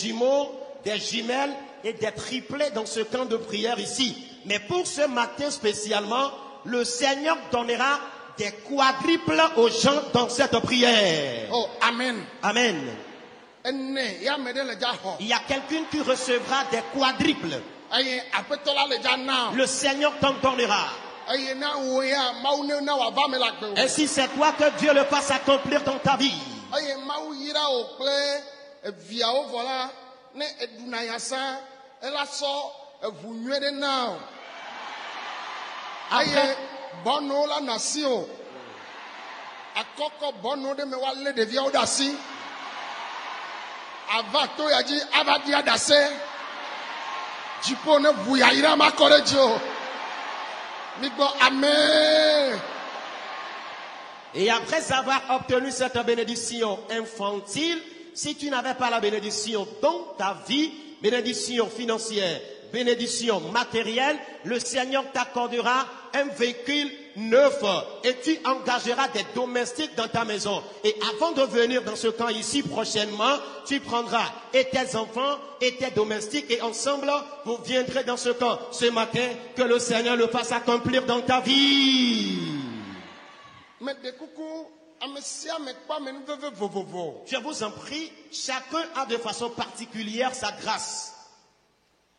jumeaux, des jumelles et des triplés dans ce camp de prière ici. Mais pour ce matin spécialement, le Seigneur donnera des quadruples aux gens dans cette prière. Oh, amen. Amen. Il y a quelqu'un qui recevra des quadruples. Le Seigneur t'en donnera. Et si c'est toi, que Dieu le fasse accomplir dans ta vie. Après, bono la nation akoko bono de me wale de via odasi avato yaji abadia dase jipone buyaira makorejo migbo amen. Et après avoir obtenu cette bénédiction infantile, si tu n'avais pas la bénédiction dans ta vie, bénédiction financière, bénédiction matérielle, le Seigneur t'accordera un véhicule neuf et tu engageras des domestiques dans ta maison. Et avant de venir dans ce camp ici prochainement, tu prendras et tes enfants et tes domestiques et ensemble, vous viendrez dans ce camp ce matin. Que le Seigneur le fasse accomplir dans ta vie. Mais de coucou, je vous en prie, chacun a de façon particulière sa grâce.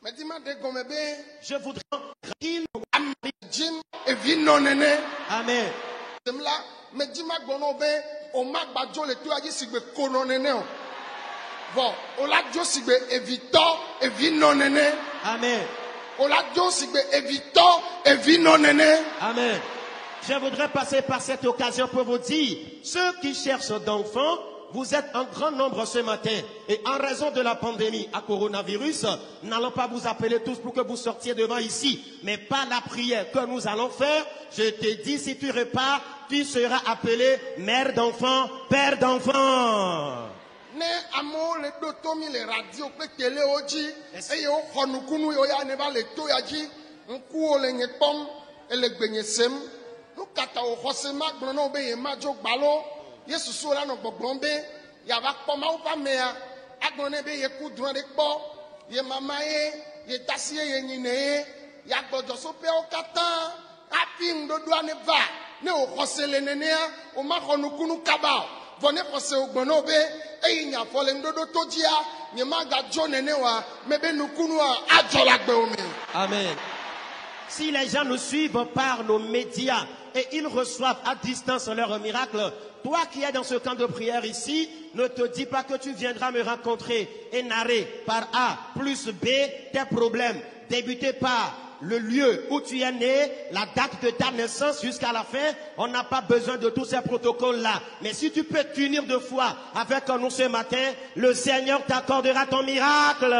Je voudrais qu'il Amen. Amen. Amen. Je voudrais passer par cette occasion pour vous dire, ceux qui cherchent d'enfants, vous êtes en grand nombre ce matin. Et en raison de la pandémie à coronavirus, n'allons pas vous appeler tous pour que vous sortiez devant ici. Mais par la prière que nous allons faire, je te dis, si tu repars, tu seras appelé mère d'enfants, père d'enfants. Ne amo le dotomi le radio pe télé oji e yo khonukunu yo ya ne ba le to ya ji nku o le nyepom e le gbenyesem nu kata o khosema gbono be ye majo gbalo yesu so la no gbogbon be ya ba po ma upa mea agbone be ye kudun de po ye mama ye tasie ye nyine ya gbodo so pe o kata api ndodo ane va ne o khosele nenea o ma khonukunu kaba vone khose o gbono be Amen. Si les gens nous suivent par nos médias et ils reçoivent à distance leur miracle, toi qui es dans ce camp de prière ici, ne te dis pas que tu viendras me rencontrer et narrer par A plus B tes problèmes. Débuter par le lieu où tu es né, la date de ta naissance jusqu'à la fin, on n'a pas besoin de tous ces protocoles-là. Mais si tu peux t'unir de foi avec nous ce matin, le Seigneur t'accordera ton miracle.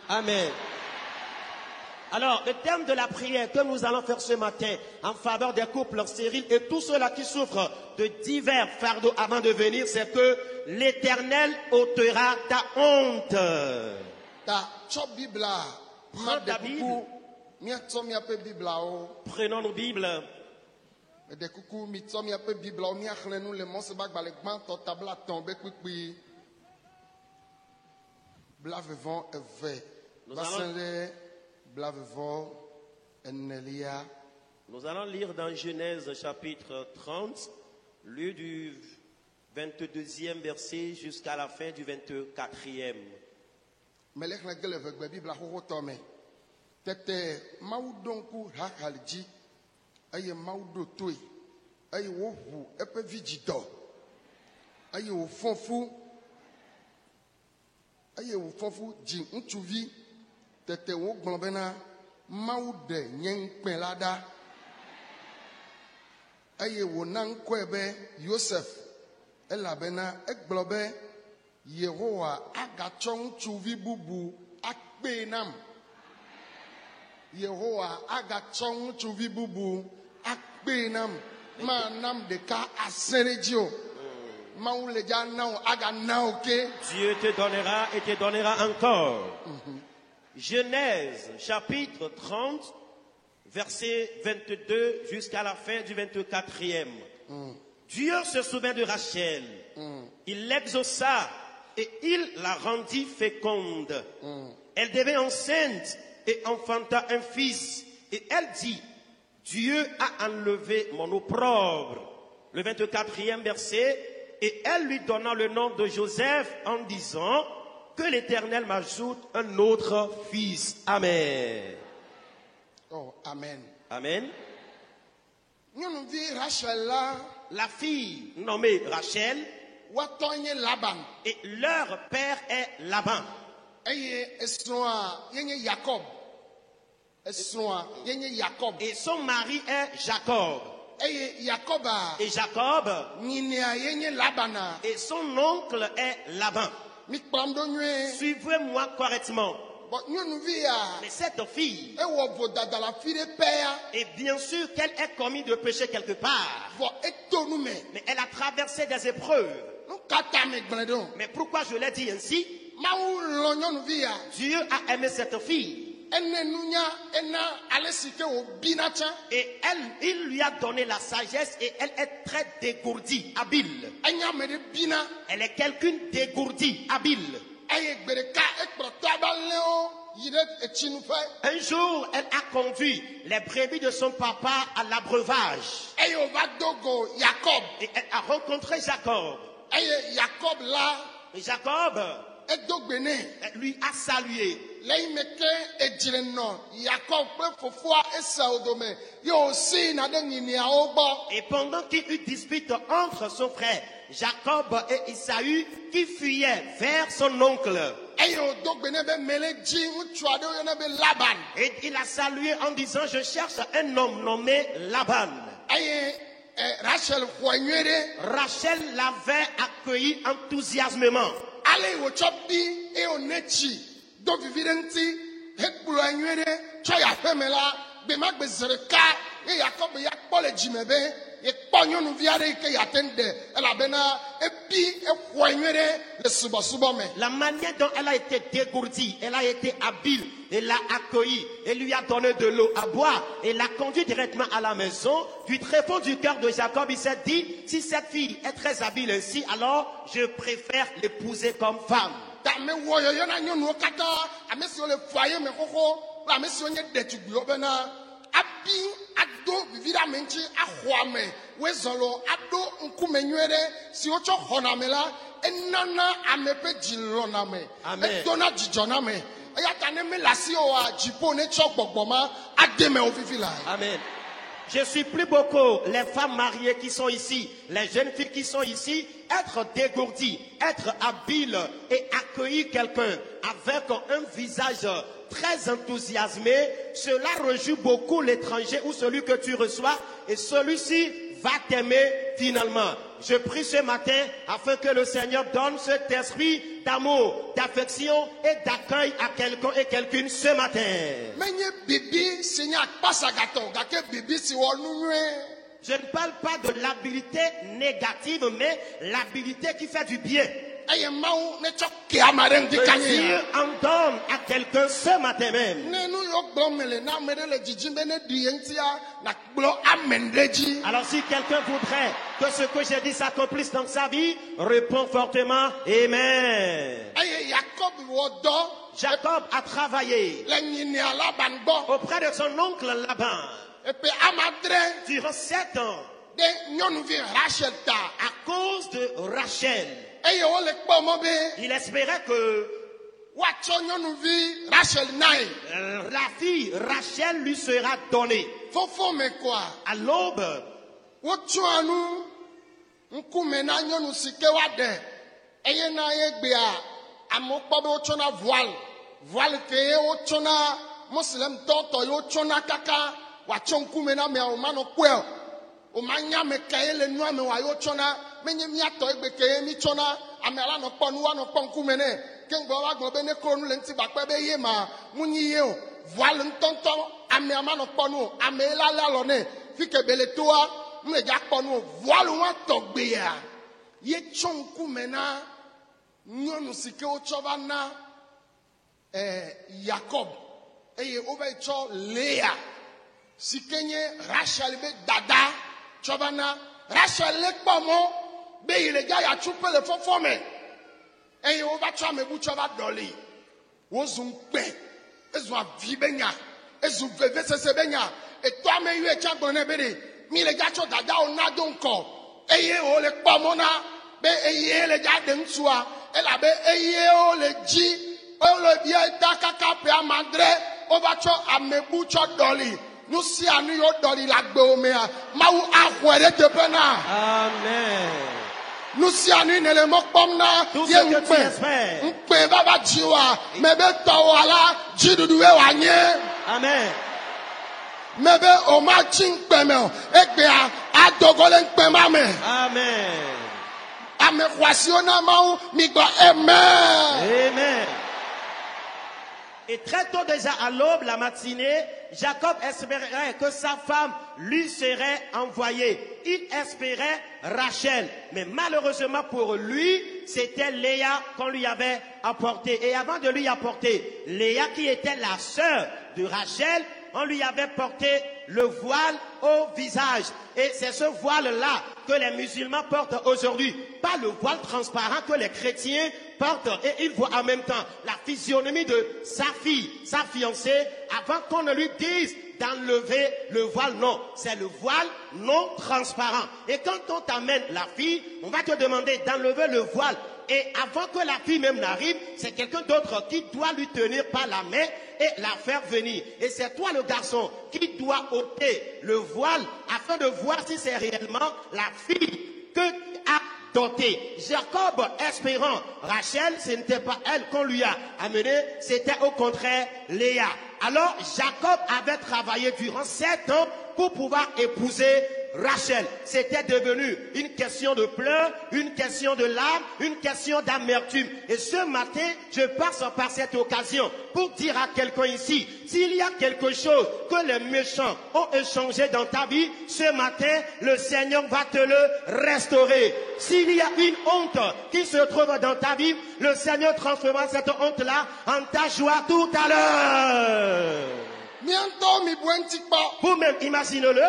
Amen. Alors, le thème de la prière que nous allons faire ce matin en faveur des couples stériles et tous ceux-là qui souffrent de divers fardeaux avant de venir, c'est que l'Éternel ôtera ta honte. Prends ta Bible. Prenons nos Bibles. Nous allons lire dans Genèse chapitre 30, lieu du 22e verset jusqu'à la fin du 24e. Maude nyen pelada aye wonan kwebe Joseph elabena eglobe Yehowa agachon chuvi bubu akbenam Yehowa agachon chuvi bubu akbenam manam de ka aseredio Dieu te donnera et te donnera encore. Genèse chapitre 30, verset 22 jusqu'à la fin du 24e. Dieu se souvint de Rachel. Il l'exauça et il la rendit féconde. Elle devint enceinte et enfanta un fils. Et elle dit, Dieu a enlevé mon opprobre. Le 24e verset, et elle lui donna le nom de Joseph en disant, que l'Éternel m'ajoute un autre fils. Amen. Oh, amen. Amen. Nyɔnuvi Rachel la, La fille nommée Rachel, woatɔ nye Laban, et leur père est Laban. eye esrɔ̃a yenye Jacob. Esrɔ̃a yenye Jacob. Et son mari est Jacob. Eye Jacoba, Et Jacob, nyinea yenye Labana. et son oncle est Laban. Mikpɔm ɖo nyuie. Suivez-moi correctement. Bon, nyɔnuvia, Mais cette fille, ewɔ vodada la fi ɖe pɛya. et bien sûr qu'elle ait commis de péché quelque part, Vɔ eto nu me. mais elle a traversé des épreuves. Nu kata me gblẽ ɖo. Mais pourquoi je l'ai dit ainsi? Mawu lɔ nyɔnuvia. Dieu a aimé cette fille. Ene nunya ena ale si ke wòbina tsã. Et il lui a donné la sagesse et elle est très dégourdie, habile. Enya me ɖe bina. Elle est quelqu'un dégourdie, habile. Eye gbe ɖeka ekplɔ tɔ aɖalewo yi ɖe etsinuƒe. Un jour, elle a conduit les brebis de son papa à l'abreuvage. Eye wòva do go Jacob. Et elle a rencontré Jacob. Eye Jacob la Et Jacob edo gbe nɛ. lui a salué. Le yi me ke edzre nɔ Jacob kple fofoa Esau dome ye wòsi yina ɖe nyiniawo gbɔ. Et pendant qu'il y eut dispute entre son frère Jacob et Isaü, qui fuyaient vers son oncle, Eye wòdo gbe nɛ be mele dzi ŋutsu aɖe woyɔna be Laban. et il a salué en disant, je cherche un homme nommé Laban. Eye Rachel xɔe nyuie ɖe. Rachel l'avait accueilli enthousiasmement. Ale yi wòtsɔ bi eye wòne tsi do vivi ɖe ŋuti hekplɔe nyuie ɖe tsɔ yi aƒeme la gbemagbe zi ɖeka ye Jacob ya kpɔ le dzime be yekpɔ nyɔnuvi aɖe yi ke yate ŋu ɖe elabena ebi exɔe nyuie ɖe le subɔsubɔ me. La manière dont elle a été dégourdie, elle a été habile, elle l'a accueilli, elle lui a donné de l'eau à boire, et l'a conduit directement à la maison. Du tréfonds du cœur de Jacob, il s'est dit, si cette fille est très habile ainsi, alors je préfère l'épouser comme femme. Ame wɔ yɔyɔ na nyɔnuwo katã ame siwo le foyer me xoxo kple ame siwo nye ɖetugbiwo bena abi ado vivi ɖe ame ŋuti axɔ ame wezɔlɔ aɖo ŋkume nyuie ɖe si wotsɔ xɔna me la enana ame ƒe dzi lɔna me. Amen. Edona dzidzɔ na me. Eya ta ne mele asi oa dziƒo ne tsɔ gbɔgbɔ ma ade me wo fifi la. Amen. Je supplie beaucoup les femmes mariées qui sont ici, les jeunes filles qui sont ici, être dégourdies, être habiles et accueillir quelqu'un avec un visage très enthousiasmé. Cela réjouit beaucoup l'étranger ou celui que tu reçois et celui-ci va t'aimer finalement. Je prie ce matin afin que le Seigneur donne cet esprit d'amour, d'affection et d'accueil à quelqu'un et quelqu'une ce matin. Menye bibi si nye akpasagatɔ gake bibi si wɔ nu nyuie. Je ne parle pas de l'habilité négative, mais l'habilité qui fait du bien. Eye Mawu ne tsɔ ke ame ɖe ŋdi Que kanye. Dieu en donne à quelqu'un ce matin même. Ne nu yiwo gblɔm mele na ame ɖe le dzidzim be ne ɖi ye ŋutia nakplɔ amen ɖe dzi. Alors si quelqu'un voudrait que ce que j'ai dit s'accomplisse dans sa vie, réponds fortement Amen. Eye Jacob wɔ dɔ Jacob a travaillé le nyinia Laban gbɔ. auprès de son oncle Laban Epe ame adre durant 7 ans ɖe nyɔnuvi Rachel ta. à cause de Rachel. Eye wole kpɔ mɔ be Il espérait que woatsɔ nyɔnuvi Rachel nae. la fille Rachel lui sera donnée. Fofo me koa À l'aube, wotsɔa nu ŋkume na nyɔnu si ke woaɖe. Eye na ye gbea amewo kpɔ be wotsɔna voile ke ye wotsɔna moslemtɔ tɔ ye wotsɔna kaka wòatsɔ ŋkume na amea womanɔ kpɔe o. Wòmanya ame ka ye le nua me wòaye wotsɔna menye míatɔ egbe ke ye mítsɔna amea la nɔ kpɔ nu woanɔ kpɔ ŋkume nɛ. Keŋgbɔ woagblɔ be ne klo nu le ŋuti gbakpe be ye ma mu nyi ye o. Voile ŋutɔŋutɔ amea manɔ kpɔ nu o. Ame ye la lé alɔ nɛ fi ke be le toa nu le dza kpɔ nu o. Voile wa tɔgbea ye tsɔ ŋkume na nyɔnu si ke wotsɔ va na Jacob eye o va tso Léa si kenye Rachel be dada tsobana Rachel le kpomo be ile ga ya tsupe le fofo me eye o va tso amebu tso va doli wo zun pe ezu avi benya ezu veve sese benya eto ame yu echa gbone bere mi le ga tso dada o na don ko eye o le kpomo na be eye le ga de ntua ela be eye o le ji o le bia da kaka pe amadre o va tso amebu tso doli nous si à nous doli la gbeomea maou ahwere te pena Amen. nous si à nous ne le mokpomna Tout ce que tu espères. mpe baba jiwa mebe tawala jidudu e wanye Amen. mebe oma chinkpeme egbe adogole nkpema me Amen. ame kwasiona maou migba amen. Amen. Et très tôt déjà à l'aube, la matinée, Jacob espérait que sa femme lui serait envoyée. Il espérait Rachel. Mais malheureusement pour lui, c'était Léa qu'on lui avait apporté. Et avant de lui apporter Léa, qui était la sœur de Rachel, on lui avait porté le voile au visage. Et c'est ce voile-là que les musulmans portent aujourd'hui. Pas le voile transparent que les chrétiens portent. Et ils voient en même temps la physionomie de sa fille, sa fiancée, avant qu'on ne lui dise d'enlever le voile. Non, c'est le voile non transparent. Et quand on t'amène la fille, on va te demander d'enlever le voile. Et avant que la fille même n'arrive, c'est quelqu'un d'autre qui doit lui tenir par la main et la faire venir. Et c'est toi le garçon qui dois ôter le voile afin de voir si c'est réellement la fille que tu as dotée. Jacob espérant Rachel, ce n'était pas elle qu'on lui a amenée, c'était au contraire Léa. Alors Jacob avait travaillé durant 7 ans pour pouvoir épouser Rachel. C'était devenu une question de pleurs, une question de larmes, une question d'amertume. Et ce matin, je passe par cette occasion pour dire à quelqu'un ici, s'il y a quelque chose que les méchants ont échangé dans ta vie, ce matin, le Seigneur va te le restaurer. S'il y a une honte qui se trouve dans ta vie, le Seigneur transformera cette honte-là en ta joie tout à l'heure. Vous-même, imaginez-le.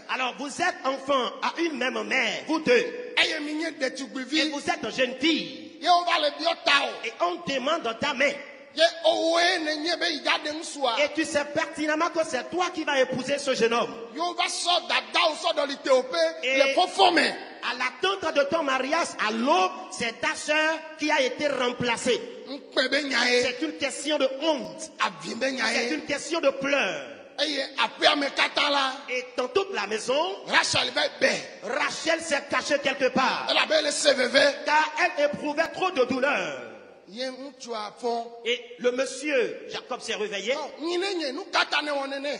Alors vous êtes enfant à une même mère, vous deux. Et vous êtes jeune fille. Et on demande dans ta main. Et tu sais pertinemment que c'est toi qui vas épouser ce jeune homme. Et à l'attente de ton mariage, à l'aube, c'est ta soeur qui a été remplacée. C'est une question de honte. C'est une question de pleurs. Et dans toute la maison, Rachel s'est cachée quelque part. Car elle éprouvait trop de douleur. Et le monsieur, Jacob s'est réveillé.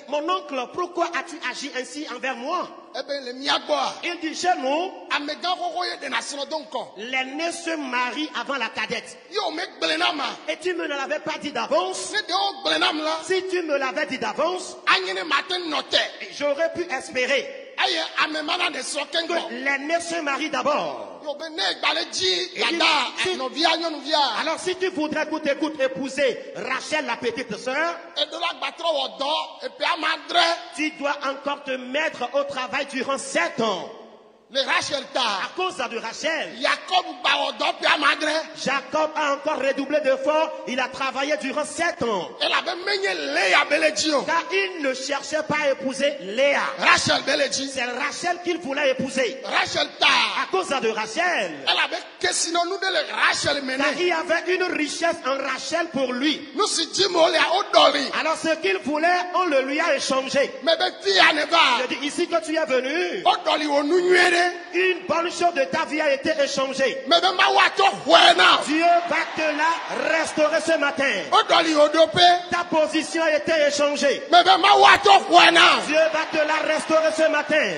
Mon oncle, pourquoi as-tu agi ainsi envers moi? Il dit, chez nous, l'aîné se marie avant la cadette. Et tu me l'avais pas dit d'avance. Si tu me l'avais dit d'avance, j'aurais pu espérer que l'aîné se marie d'abord. Alors si tu voudrais épouser Rachel, la petite sœur, tu dois encore te mettre au travail durant 7 ans. À cause de Rachel, Jacob a encore redoublé d'efforts. Il a travaillé durant 7 ans. Car il ne cherchait pas à épouser Léa. C'est Rachel qu'il voulait épouser. À cause de Rachel, car il y avait une richesse en Rachel pour lui. Alors ce qu'il voulait, on le lui a échangé. Je dis ici que tu es venu, une bonne chose de ta vie a été échangée. Dieu va te la restaurer ce matin. Ta position a été échangée. Dieu va te la restaurer ce matin.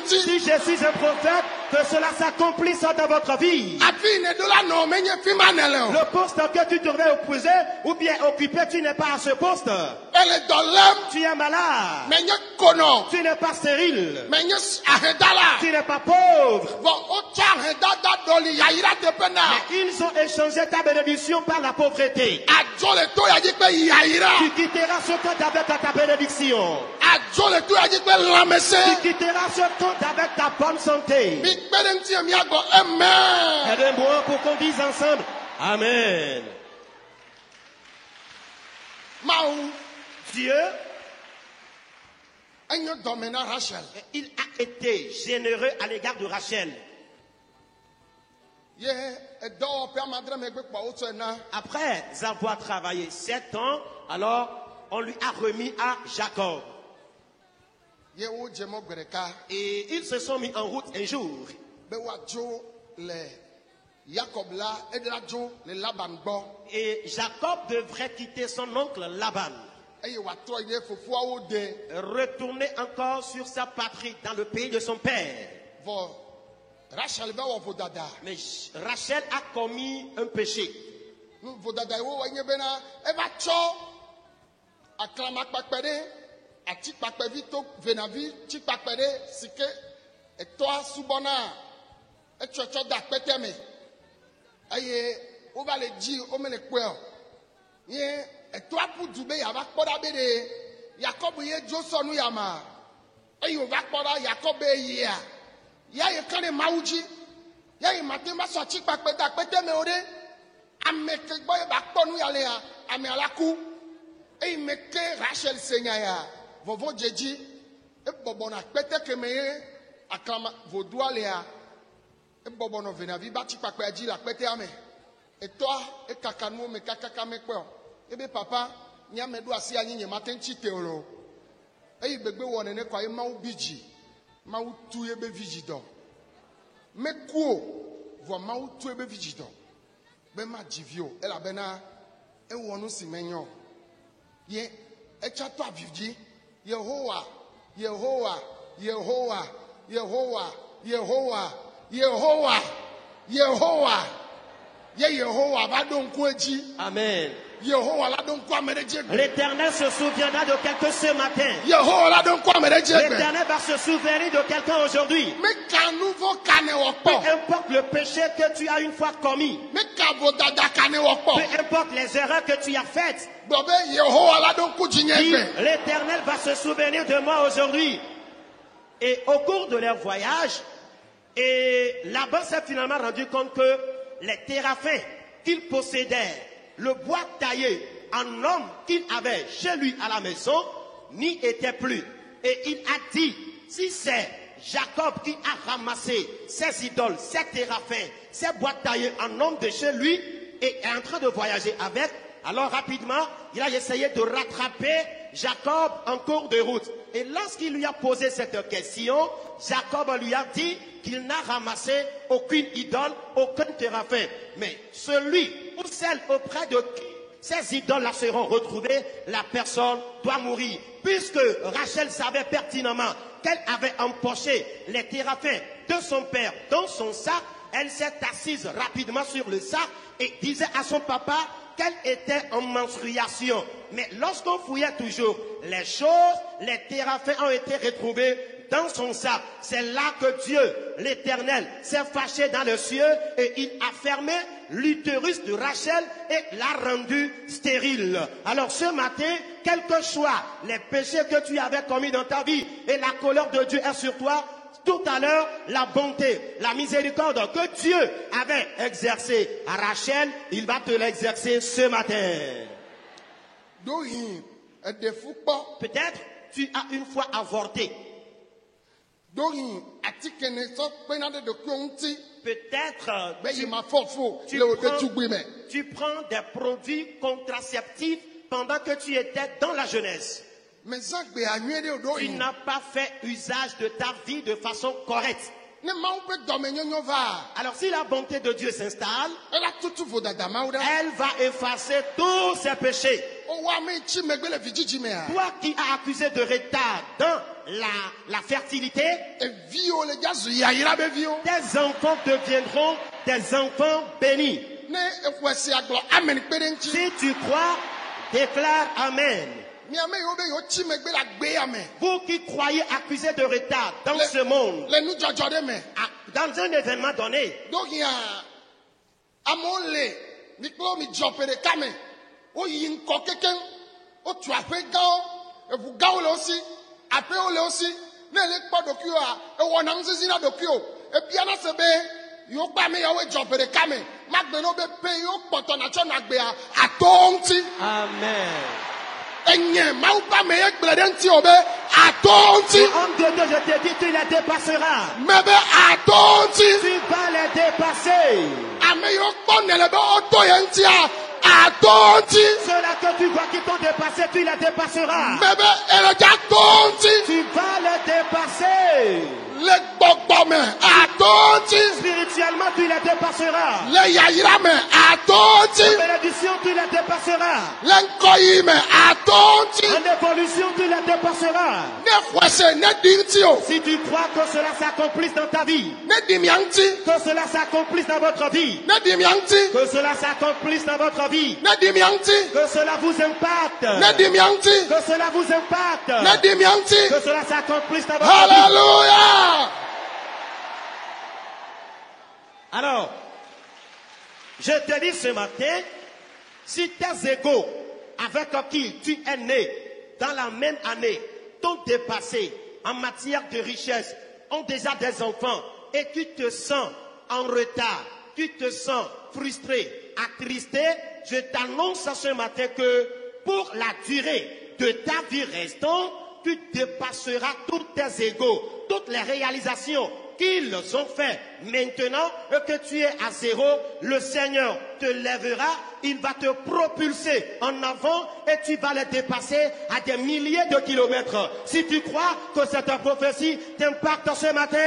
Si je suis un prophète, Que cela s'accomplisse dans votre vie. Afi ne do la no menye fi manele. Le poste que tu devrais opposer ou bien occuper, tu n'es pas à ce poste. Ele dolem Tu es malade. menye kono. Tu n'es pas stérile. Menye ahedala. Tu n'es pas pauvre. Vo ocha ahedada doli yaira depena. Mais ils ont échangé ta bénédiction par la pauvreté. Ajole to yaji pe yaira. Tu quitteras ce compte avec ta bénédiction. Ajole to yaji pe lamese. Tu quitteras ce compte avec ta bonne santé. Mi gbere nti mi ago amen. Aidez-moi pour qu'on dise ensemble Amen. Maou Dieu, enyo domena Rachel. il a été généreux à l'égard de Rachel. Ye edo pe amadre me gbe pa oto na. Après avoir travaillé 7 ans, alors on lui a remis à Jacob. Ye wo jemo gbereka Et ils se sont mis en route un jour. be wa jo le Jacob la edra jo le Laban gbo. Et Jacob devrait quitter son oncle Laban, Eye wa to ile fofu awo de retourner encore sur sa patrie dans le pays de son père. vo Rachel be wo vodada. Mais Rachel a commis un péché. Nu vodada wo wa nye bena e ba cho aklama pakpede ati pakpevi to venavi ti pakpede sike etoa subona echocho da peteme. Aye o va le ji o me le pe o ye etoa pudu be ya va kpoda be de Jacob ye joso nu ya ma aye o va kpoda Jacob be ye ya ye kan mauji ya ye matema so ti pakpeda peteme o de ameke gbo ye ba kpo nu ya le ya ame alaku aye meke Rachel senya ya vovo jeji e bobo na pete kemeye aklama vodua le ya e bobo no venavi ba ti pakpe aji la pete ame etoa e kakanu me kakaka me pe o ebe papa nya me do asi anyi nyema tenchi teoro e gbegbe wo ne kwa e mawu biji mawu tu e be vigido me kuo vo mawu tu e be vigido be ma jivio e la bena e wonu si menyo ye e chato aviji Yehowa Yehowa Yehowa Yehowa Yehowa Yehowa Yehowa Ye Yehowa va donc eji. Amen. Yehowa la donc quoi mereje. L'Éternel se souviendra de quelqu'un ce matin. Yehowa la donc quoi mereje. L'Éternel va se souvenir de quelqu'un aujourd'hui. Mais qu'un nouveau kane Peu wokpo. importe le péché que tu as une fois commis. Mais qu'avo dada kane wokpo. Peu importe les erreurs que tu as faites. Bobe Yehowa la donc Dis, kujinye. l'Éternel va se souvenir de moi aujourd'hui. Et au cours de leur voyage, et Laban s'est finalement rendu compte que les téraphins qu'il possédait, le bois taillé en homme qu'il avait chez lui à la maison, n'y était plus. Et il a dit, si c'est Jacob qui a ramassé ces idoles, ces téraphins, ces bois taillés en homme de chez lui, et est en train de voyager avec, alors rapidement, il a essayé de rattraper Jacob en cours de route. Et lorsqu'il lui a posé cette question, Jacob lui a dit qu'il n'a ramassé aucune idole, aucun téraphin. Mais celui ou celle auprès de qui ces idoles-là seront retrouvées, la personne doit mourir. Puisque Rachel savait pertinemment qu'elle avait empoché les téraphins de son père dans son sac, elle s'est assise rapidement sur le sac et disait à son papa qu'elle était en menstruation. Mais lorsqu'on fouillait toujours les choses, les téraphins ont été retrouvés dans son sac. C'est là que Dieu, l'Éternel, s'est fâché dans le ciel et il a fermé l'utérus de Rachel et l'a rendu stérile. Alors ce matin, quel que soient les péchés que tu avais commis dans ta vie et la colère de Dieu est sur toi, tout à l'heure, la bonté, la miséricorde que Dieu avait exercée à Rachel, il va te l'exercer ce matin. Peut-être tu as une fois avorté. Peut-être tu prends des produits contraceptifs pendant que tu étais dans la jeunesse. Tu n'as pas fait usage de ta vie de façon correcte. Alors si la bonté de Dieu s'installe, elle va effacer tous ces péchés. Toi qui as accusé de retard dans la fertilité, tes enfants deviendront des enfants bénis. Si tu crois, déclare Amen. Vous qui croyez accusé de retard dans ce monde, dans un événement donné, Amen. Homme de Dieu, je te dis, tu les dépasseras. Tu vas les dépasser. Ceux-là que tu vois qui t'ont dépassé, tu les dépasseras. Tu vas les dépasser. Spirituellement, tu les dépasseras. La bénédiction, tu les dépasseras. En évolution, tu les dépasseras. Si tu crois que cela s'accomplisse dans ta vie, que cela s'accomplisse dans votre vie, que cela s'accomplisse dans votre vie, que cela vous impacte, que cela vous impacte, que cela s'accomplisse dans votre vie. Alléluia. Alors, je te dis ce matin, si tes égaux avec qui tu es né dans la même année t'ont dépassé en matière de richesse, ont déjà des enfants et tu te sens en retard, tu te sens frustré, attristé, je t'annonce ce matin que pour la durée de ta vie restante, tu dépasseras tous tes égaux, toutes les réalisations qu'ils ont fait. Maintenant que tu es à zéro, le Seigneur te lèvera, il va te propulser en avant et tu vas les dépasser à des milliers de kilomètres. Si tu crois que cette prophétie t'impacte ce matin.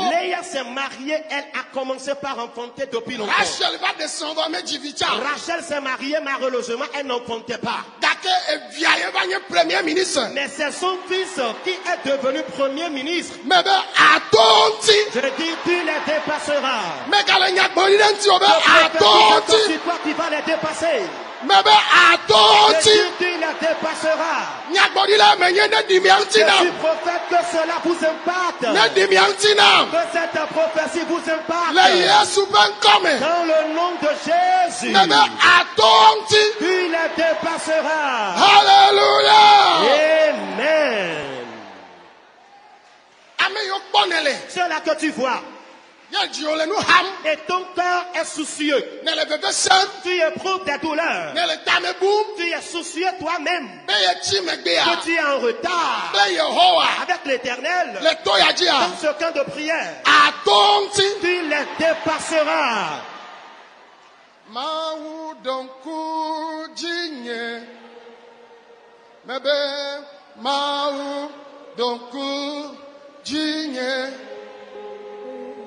Léa s'est mariée, elle a commencé par enfanter depuis longtemps. Rachel s'est mariée, malheureusement, elle n'enfantait pas. Mais c'est son fils qui est devenu premier ministre. Je dis, tu les dépasseras. C'est toi qui vas les dépasser. Tu les dépasseras. Je suis prophète que cela vous impacte. Que cette prophétie vous impacte. Dans le nom de Jésus. Tu les dépasseras. Alléluia. Amen. Cela que tu vois. Et ton cœur est soucieux. Tu éprouves des douleurs. Tu es soucieux toi-même. Que tu es en retard avec l'Éternel dans ce camp de prière. Tu les dépasseras.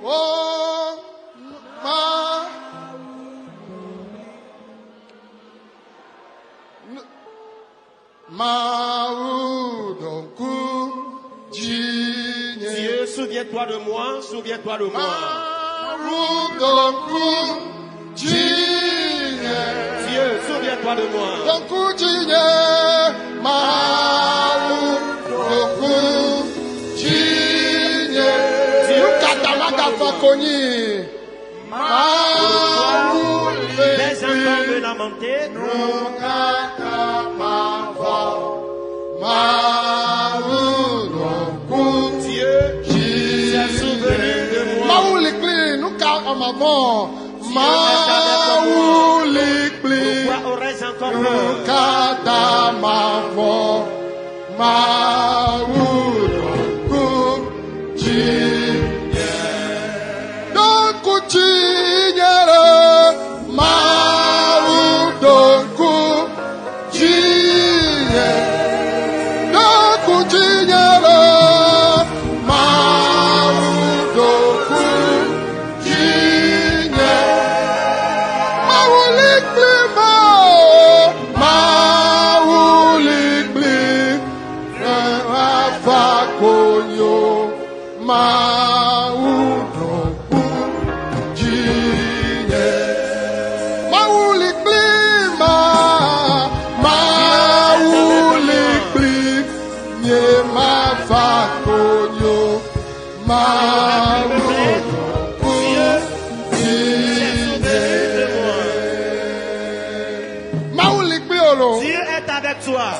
Oh, Dieu, souviens-toi de moi, souviens-toi de moi. Dieu, souviens-toi de moi. Les enfants me lamentaient. Dieu s'est souvenu de moi. Pourquoi aurais-je encore Dieu est avec toi.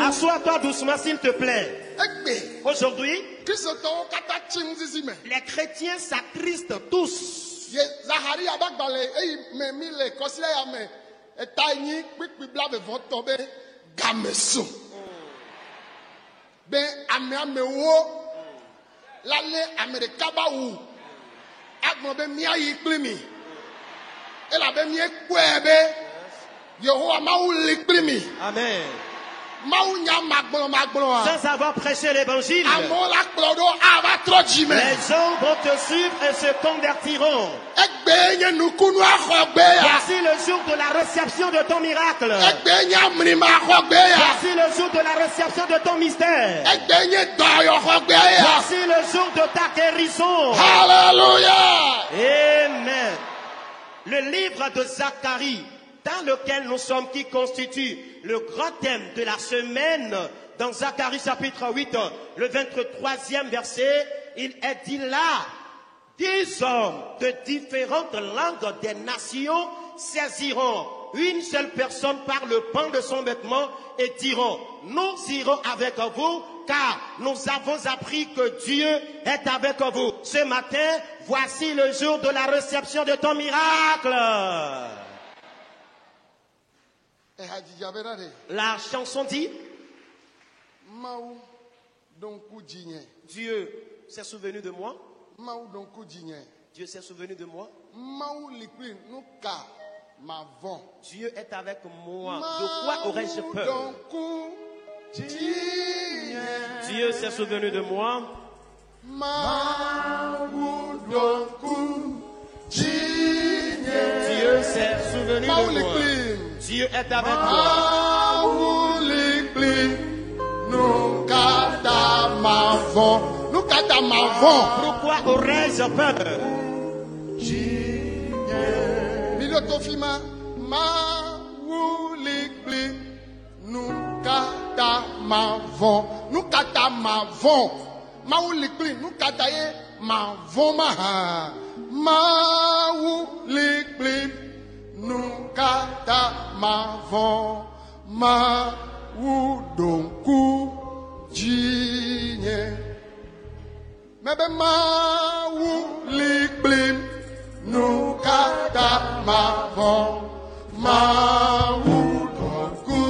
Assois-toi doucement s'il te plaît. Aujourd'hui, les chrétiens s'attristent tous. Amen. Sans avoir prêché l'évangile, les gens vont te suivre et se convertiront. Voici le jour de la réception de ton miracle. Voici le jour de la réception de ton mystère. Voici le jour de ta guérison. Alléluia. Amen. Le livre de Zacharie, dans lequel nous sommes, qui constitue le grand thème de la semaine, dans Zacharie chapitre 8, le 23e verset, il est dit là, 10 hommes de différentes langues des nations saisiront une seule personne par le pan de son vêtement et diront, nous irons avec vous, car nous avons appris que Dieu est avec vous. Ce matin, voici le jour de la réception de ton miracle. La chanson dit, Dieu s'est souvenu de moi. Dieu s'est souvenu de moi. Dieu est avec moi. De quoi aurais-je peur? Dieu s'est souvenu de moi. Dieu s'est souvenu de moi. Dieu est avec moi. Pourquoi aurais-je peur? Mebe mawu likblim nukata mavon mawu donku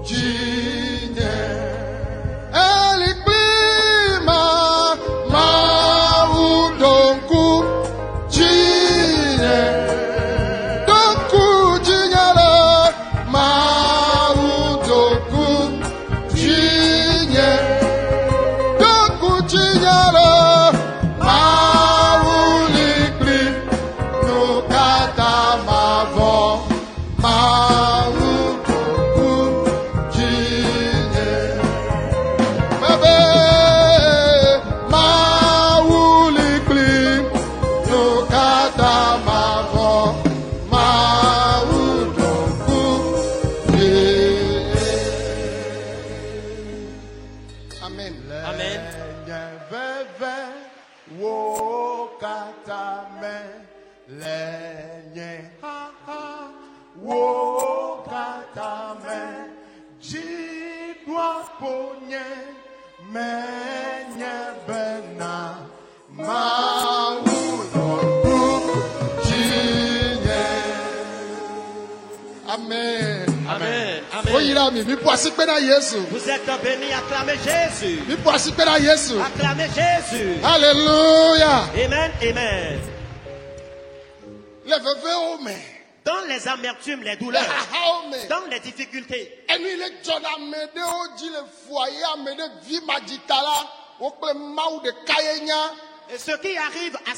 jinye elikblima mawu donku jinye le mawu donku jinye Amen. Amen. Vous êtes bénis, acclamez Jésus. Acclamez Jésus. Alléluia. Amen. Amen. Dans les amertumes, les douleurs, dans les difficultés, Et ce qui arrive à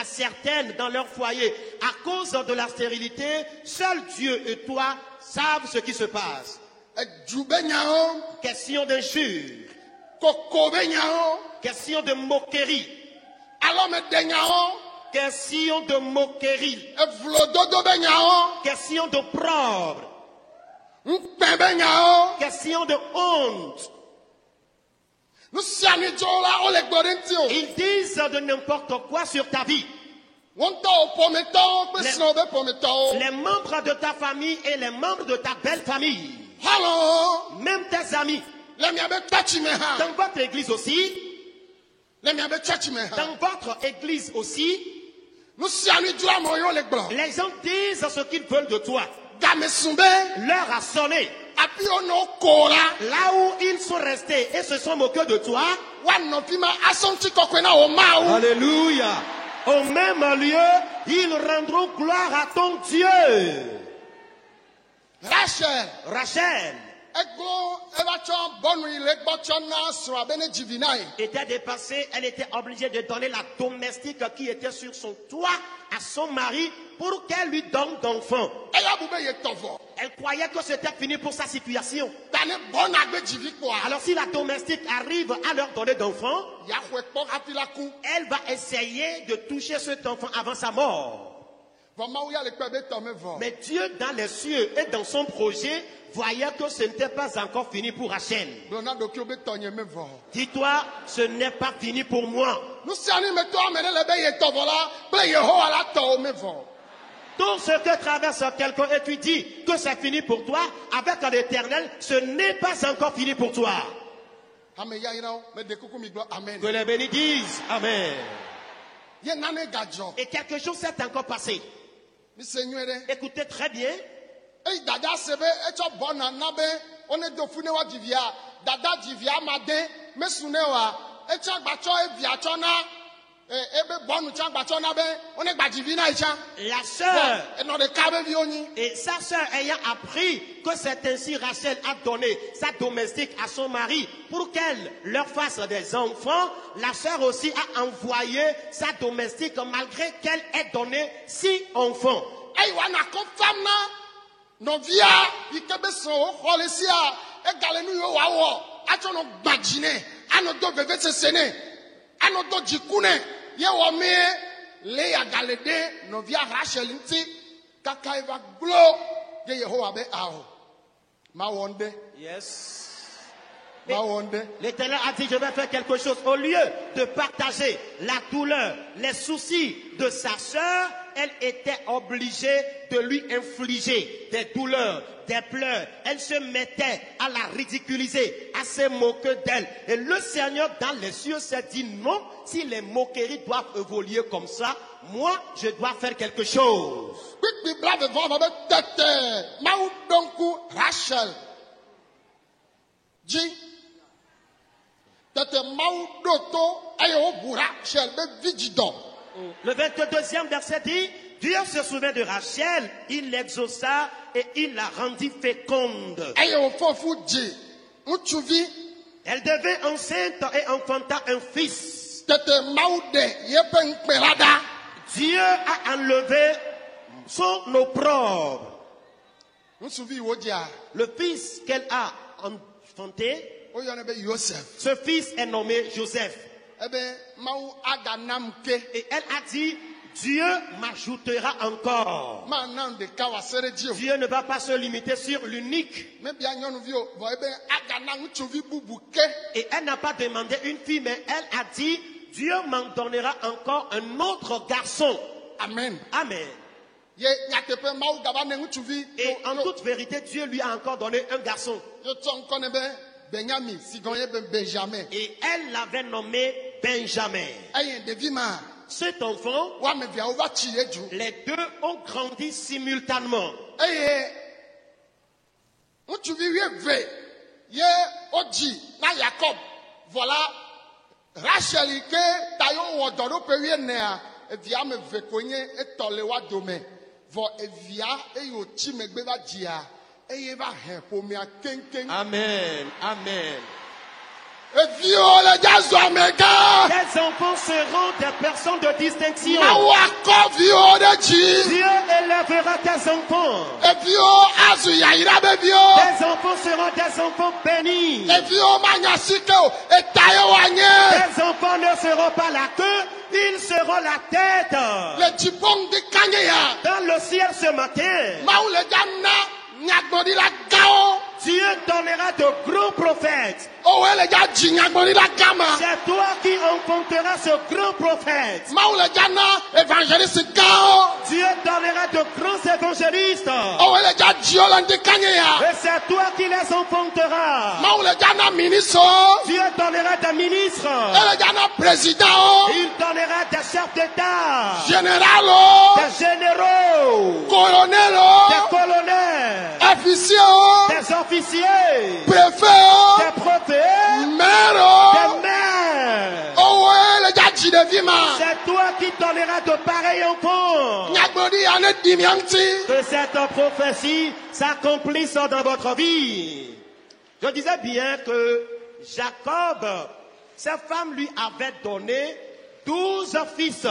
certaines dans leur foyer, à cause de la stérilité, seul Dieu et toi savent ce qui se passe. Question d'injure, question de moquerie, question de moquerie, question d'opprobre, question de honte. Ils disent de n'importe quoi sur ta vie. Les membres de ta famille et les membres de ta belle famille. Même tes amis. Dans votre église aussi. Dans votre église aussi. Les gens disent ce qu'ils veulent de toi. L'heure a sonné. Là où ils sont restés et se sont moqués de toi. Alléluia. Au même lieu, ils rendront gloire à ton Dieu. Rachel était dépassée, elle était obligée de donner la domestique qui était sur son toit à son mari pour qu'elle lui donne d'enfants. Elle croyait que c'était fini pour sa situation. Alors si la domestique arrive à leur donner d'enfants, elle va essayer de toucher cet enfant avant sa mort. Mais Dieu dans les cieux et dans son projet voyait que ce n'était pas encore fini pour Rachel. Dis-toi, ce n'est pas fini pour moi. Tout ce que traverse quelqu'un et tu dis que c'est fini pour toi, avec l'Éternel, ce n'est pas encore fini pour toi. Que les bénis disent Amen. Et quelque chose s'est encore passé. Écoutez très bien. La sœur et sa sœur ayant appris que c'est ainsi Rachel a donné sa domestique à son mari pour qu'elle leur fasse des enfants, la sœur aussi a envoyé sa domestique malgré qu'elle ait donné 6 enfants. Yes. L'Éternel a dit, je vais faire quelque chose. Au lieu de partager la douleur, les soucis de sa sœur, elle était obligée de lui infliger des douleurs, des pleurs. Elle se mettait à la ridiculiser, à se moquer d'elle. Et le Seigneur dans les cieux s'est dit, non, si les moqueries doivent évoluer comme ça, moi, je dois faire quelque chose. Rachel. Le 22e verset dit, Dieu se souvint de Rachel, il l'exauça et il la rendit féconde. Elle devint enceinte et enfanta un fils. Dieu a enlevé son opprobre. Le fils qu'elle a enfanté, ce fils est nommé Joseph. Et elle a dit, Dieu m'ajoutera encore. Dieu ne va pas se limiter sur l'unique. Et elle n'a pas demandé une fille, mais elle a dit, Dieu m'en donnera encore un autre garçon. Amen. Amen. Et en toute vérité, Dieu lui a encore donné un garçon. Et elle l'avait nommé Benjamin. Cet enfant, les deux ont grandi simultanément. Voilà, Rachel Amen. Amen. Evi o le jazo amega. Les enfants seront des personnes de distinction. Mawu akɔ vi o ɖe dzi. Dieu élèvera tes enfants. Evi o azu yayira be vi o. Tes enfants seront des enfants bénis. Evi o manya sike o. Eta ye wa nye. Tes enfants ne seront pas la queue, ils seront la tête. Le dziƒo ŋdi kanye ya. Dans le ciel ce matin, Mawu le dza na nyagblɔɖila gawo. Dieu donnera de grands prophètes. Owoe le dza dzi nyagblɔɖila gama. C'est toi qui enfanteras ce grand prophète. Mawu le dza na evangeliste gawo. Dieu donnera de grands évangélistes. Owoe le dza dzi wo le ŋdi kanye ya. Et c'est toi qui les enfanteras. Mawu le dza na ministre. Dieu donnera des ministres. Ele dza na président. Il donnera des chefs d'État, Général. des généraux, Colonel. des colonels, Officier. des officiers, Préfet. des prophètes, Maire. des maires. Owoe le dza dzi ɖevi ma. C'est toi qui donneras de pareils enfants. Nyagblɔɖi ya ne di mia ŋuti. Que cette prophétie s'accomplisse dans votre vie. Je disais bien que Jacob, sa femme lui avait donné 12 fils.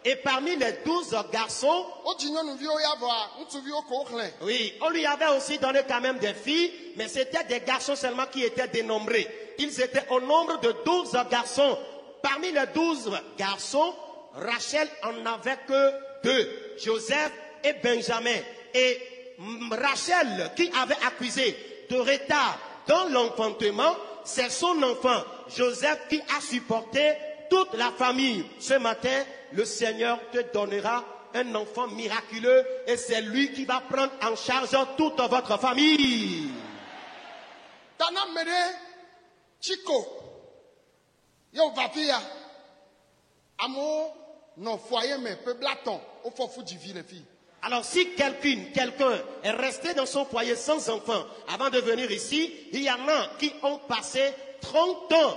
Et parmi les 12 garçons, O dzi nyɔnuviwo ya vɔa, ŋutsuviwo ko xlẽ. oui, on lui avait aussi donné quand même des filles, mais c'était des garçons seulement qui étaient dénombrés. Ils étaient au nombre de 12 garçons. Parmi les 12 garçons, Rachel en avait que 2, Joseph et Benjamin. Et Rachel, qui avait accusé de retard dans l'enfantement, c'est son enfant, Joseph, qui a supporté toute la famille. Ce matin, le Seigneur te donnera un enfant miraculeux et c'est lui qui va prendre en charge toute votre famille. Tana me ɖe tsiko. Ye wòva fi ya. Amewo nɔ foyer me ƒe blatɔ. Wofɔ fu dzivi le fi. Alors si quelqu'un est resté dans son foyer sans enfant avant de venir ici, il y en a qui ont passé 30 ans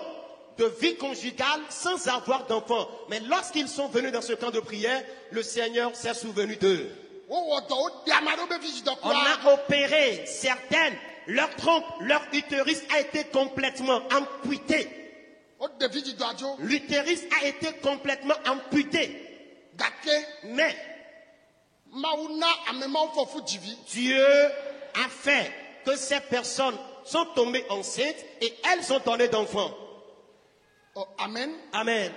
de vie conjugale sans avoir d'enfant. Mais lorsqu'ils sont venus dans ce camp de prière, le Seigneur s'est souvenu d'eux. Wowɔ dɔ, wodi ame aɖewo be vidzidɔ On kura. a opéré certaines, leur trompe, leur utérus a été complètement amputé. Wode vidzidɔa dzo. L'utérus a été complètement amputé. Gake Mais Mawu na ame mawo fɔ fu dzivi. Dieu a fait que ces personnes sont tombées enceintes et elles ont donné d'enfants. Oh, amen. Amen.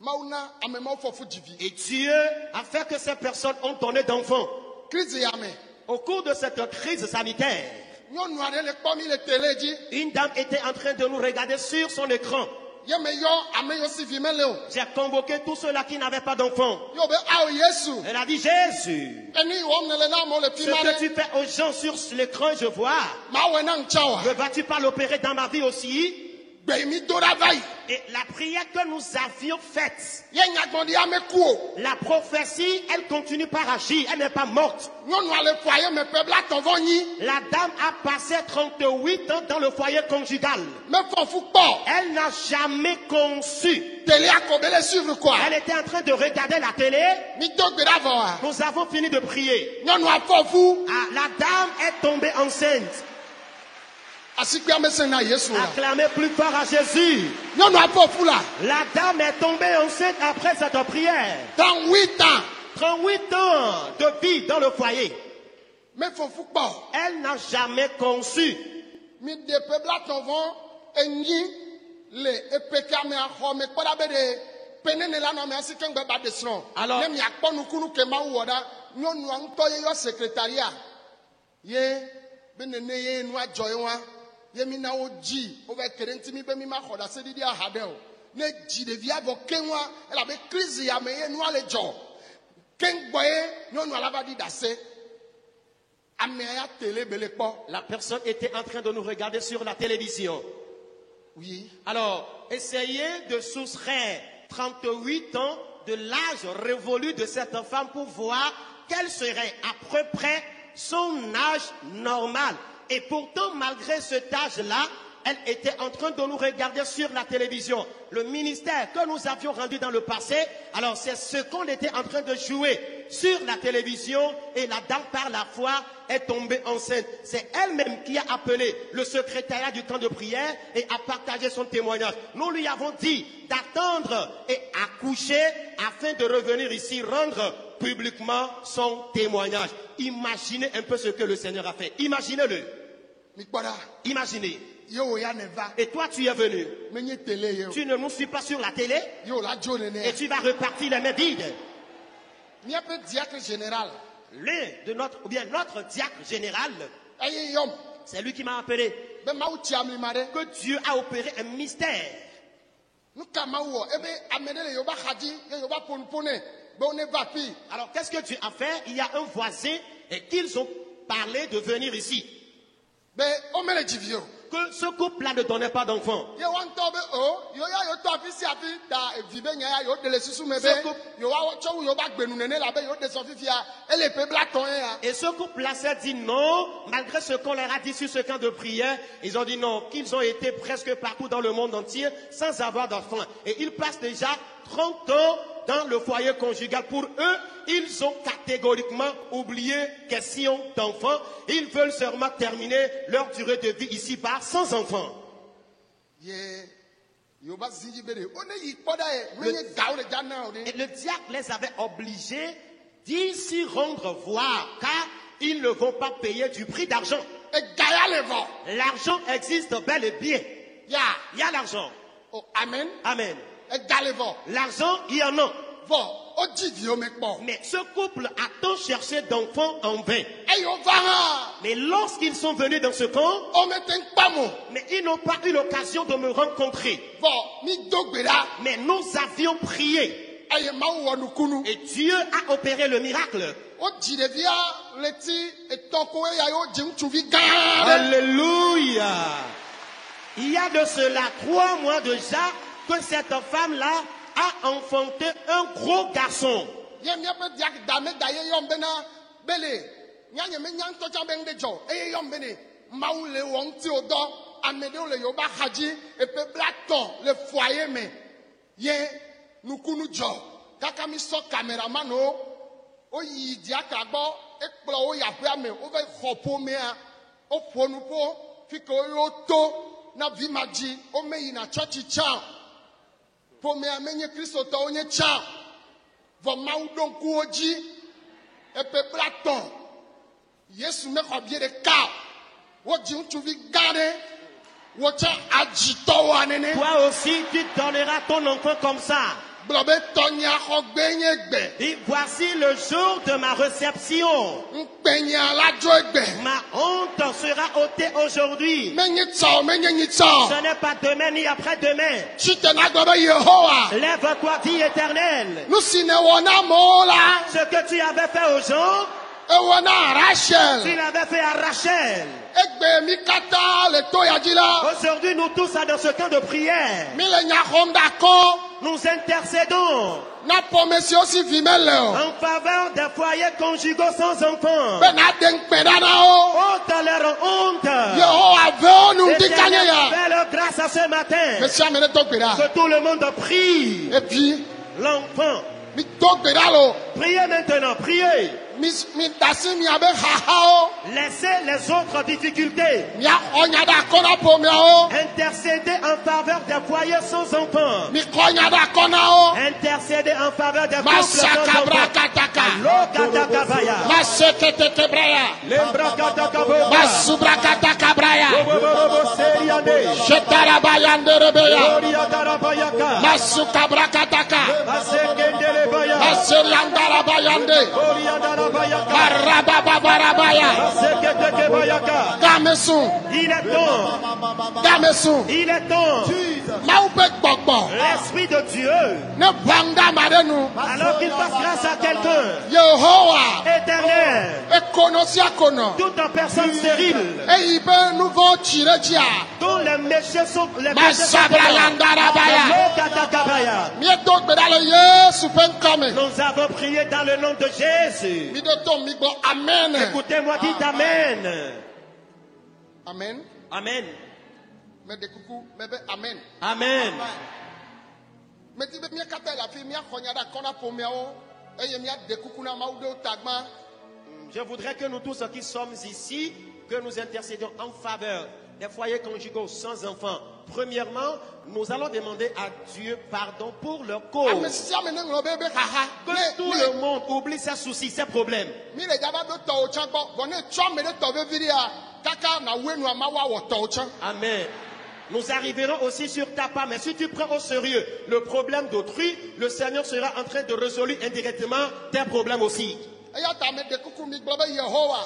Mawu na ame mawo fɔ fu dzivi. Et Dieu a fait que ces personnes ont donné d'enfants. Kristi ya me. Au cours de cette crise sanitaire, Nyɔnu aɖe le kpɔm le télé dzi. une dame était en train de nous regarder sur son écran. Ye me yɔ ame yiwo si vi mele o. J'ai convoqué tous ceux-là qui n'avaient pas d'enfants. Yɔ be awo Yesu. Elle a dit, Jésus, Eni wɔm ne le na amewo le fi ce ma que tu ɖe. fais aux gens sur l'écran, je vois. Mawɔe na ŋutsã wa. Ne vas-tu pas l'opérer dans ma vie aussi? Gbe mi do ɖa va yi. Et la prière que nous avions faite, Ye nyagbɔɖia me ku o. la prophétie, elle continue par agir, elle n'est pas morte. Nyɔnua le foyer me ƒe blatɔ nyi. La dame a passé 38 ans dans le foyer conjugal. Mefɔ fu kpɔ. Elle n'a jamais conçu. Télé ko be le suivre quoi. Elle était en train de regarder la télé. Mi do gbe ɖa vɔ wa. Nous avons fini de prier. Nyɔnua fɔ fu. Ah, la dame est tombée enceinte. Asikpea me se na Yesu la. Acclamez plus fort à Jésus. Nyɔnua fɔ fu la. La dame est tombée enceinte après cette prière. 38 ans. 38 ans de vie dans le foyer. Mefɔ fu kpɔ. Elle n'a jamais conçu. Mi de ƒe blatɔ enyi le epekea me axɔ me kpɔ ɖa be ɖe penene la nɔ me asi keŋgbe ba de srɔ̃. Alors- Ne miakpɔ nukunu ke Mawu wɔ ɖa, nyɔnua ŋutɔ ye yɔ secrétariat. Ye be nene ye nua dzɔ ye wa. Ye mi na wo dzi. Wova ke ɖe ŋuti mi be mi ma xɔ ɖaseɖiɖi aha ɖe o. Ne dzi ɖevia vɔ keŋ wa, elabe krizi ya me ye nua le dzɔ. Keŋ gbɔ ye nyɔnua la va ɖi ɖase. Amea ya tele be le kpɔ. La personne était en train de nous regarder sur la télévision. Oui. Alors, essayez de soustraire 38 ans de l'âge révolu de cette femme pour voir quel serait à peu près son âge normal. Et pourtant, malgré cet âge-là, elle était en train de nous regarder sur la télévision. Le ministère que nous avions rendu dans le passé, alors c'est ce qu'on était en train de jouer sur la télévision et la dame par la foi est tombée enceinte. C'est elle-même qui a appelé le secrétariat du temps de prière et a partagé son témoignage. Nous lui avons dit d'attendre et accoucher afin de revenir ici rendre publiquement son témoignage. Imaginez un peu ce que le Seigneur a fait. Imaginez-le. Imaginez. Et toi, tu es venu. Tu ne nous suis pas sur la télé. Et tu vas repartir les mains vides. Notre diacre général, c'est lui qui m'a appelé. Que Dieu a opéré un mystère. Alors, qu'est-ce que Dieu a fait? Il y a un voisin et qu'ils ont parlé de venir ici. Que ce couple-là ne donnait pas d'enfants. Et ce couple-là s'est dit non, malgré ce qu'on leur a dit sur ce camp de prière, ils ont dit non, qu'ils ont été presque partout dans le monde entier sans avoir d'enfants. Et ils passent déjà 30 ans dans le foyer conjugal. Pour eux, ils ont catégoriquement oublié question d'enfants. Ils veulent seulement terminer leur durée de vie ici-bas sans enfants. Et le diacre les avait obligés d'y s'y rendre voir, car ils ne vont pas payer du prix d'argent. L'argent existe bel et bien. Il y a l'argent. Oh, amen. Amen. L'argent, il y en a. Mais ce couple a tant cherché d'enfants en vain. Mais lorsqu'ils sont venus dans ce camp, mais ils n'ont pas eu l'occasion de me rencontrer. Mais nous avions prié. Et Dieu a opéré le miracle. Alléluia. Il y a de cela 3 mois déjà que cette femme-là a enfanté un gros garçon. Toi aussi, tu donneras ton enfant comme ça. Et voici le jour de ma réception. Ma honte sera ôtée aujourd'hui. Ce n'est pas demain ni après-demain. Lève-toi, dis éternel. Ce que tu avais fait aux gens, tu l'avais fait à Rachel. Aujourd'hui, nous tous dans ce camp de prière, nous intercédons en faveur des foyers conjugaux sans enfants. Ôte leur honte. Fais-leur grâce à ce matin. Que tout le monde prie. L'enfant. Priez maintenant, priez. Laissez les autres difficultés. Intercédez en faveur des foyers sans enfants. Intercédez en faveur des couples sans enfants. Il est temps. Il est temps. L'Esprit de Dieu, alors qu'il fasse grâce à quelqu'un, éternel, toute personne stérile, dont les méchants sont les nous avons prié dans le nom de Jésus. Écoutez-moi, dites Amen. Amen. Amen. Amen. Amen. Je voudrais que nous tous qui sommes ici, que nous intercédions en faveur des foyers conjugaux sans enfants. Premièrement, nous allons demander à Dieu pardon pour leur cause. Que tout le monde oublie ses soucis, ses problèmes. Amen. Nous arriverons aussi sur ta part, mais si tu prends au sérieux le problème d'autrui, le Seigneur sera en train de résoudre indirectement tes problèmes aussi.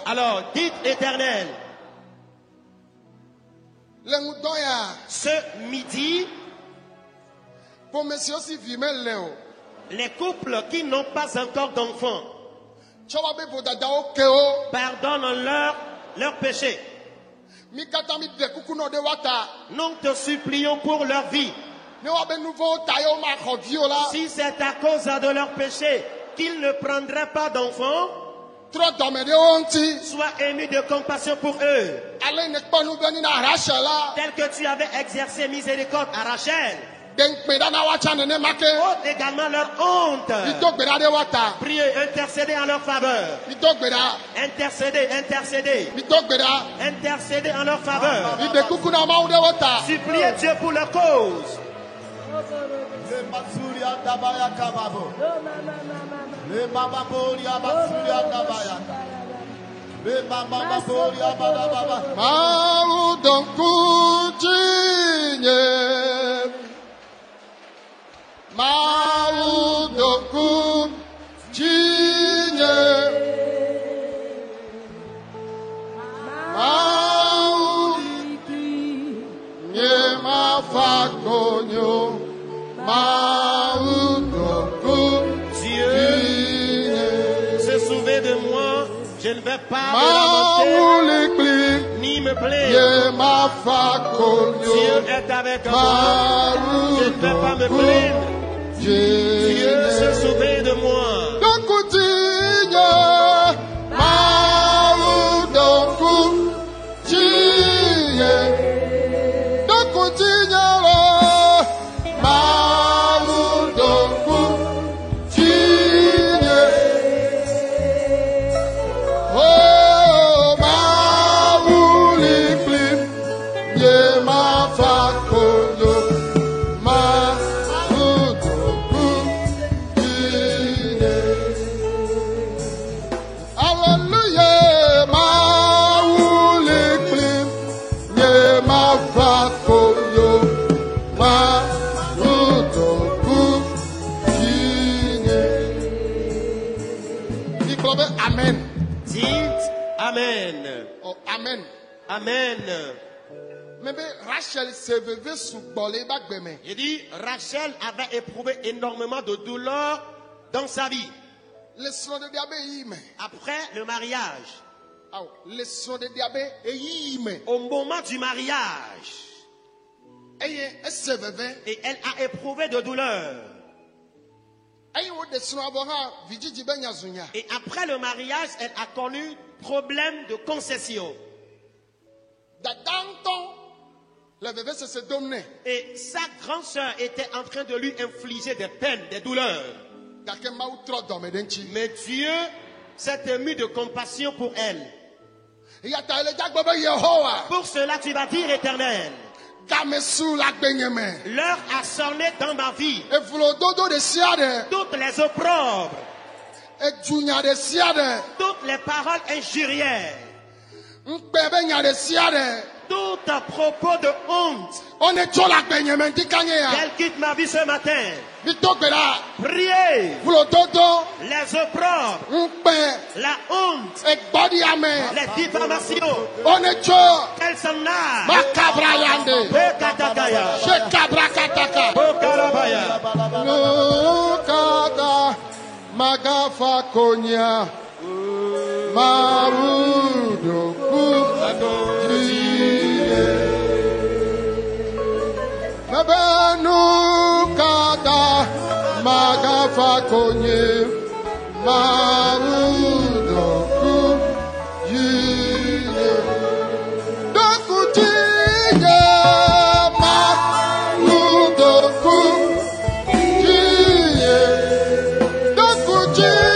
Alors, dites Éternel, ce midi, les couples qui n'ont pas encore d'enfants, pardonne-leur leurs péchés. Nous te supplions pour leur vie. Si c'est à cause de leurs péchés qu'ils ne prendraient pas d'enfants, sois ému de compassion pour eux. Tel que tu avais exercé miséricorde à Rachel. Ôte également leur honte. Priez, intercédez en leur faveur. Intercédez, intercédez. Intercédez en leur faveur. Suppliez Dieu pour leur cause. Maudoku Jinye Mau Nyema Fakonyo Maudoku Dieu se souvient de moi, je ne vais pas me lamenter ni me plaindre. Dieu est avec moi, je ne vais pas me plaindre. Dieu se souvient de moi. Amen. Il dit, Rachel avait éprouvé énormément de douleur dans sa vie. Après le mariage, au moment du mariage, et elle a éprouvé de douleur. Et après le mariage, elle a connu problème de concession. Et sa grande sœur était en train de lui infliger des peines, des douleurs. Mais Dieu s'est ému de compassion pour elle. Pour cela, tu vas dire, Éternel, l'heure a sonné dans ma vie. Toutes les opprobres, toutes les paroles injurières, tout à propos de honte, qu'elle quitte ma vie ce matin. Priez les opprobres, la honte, les diffamations, qu'elle s'en a. Magafa konya Marudo Mabanu kada Magafa konye Marudo Dokutiye Marudo Dokutiye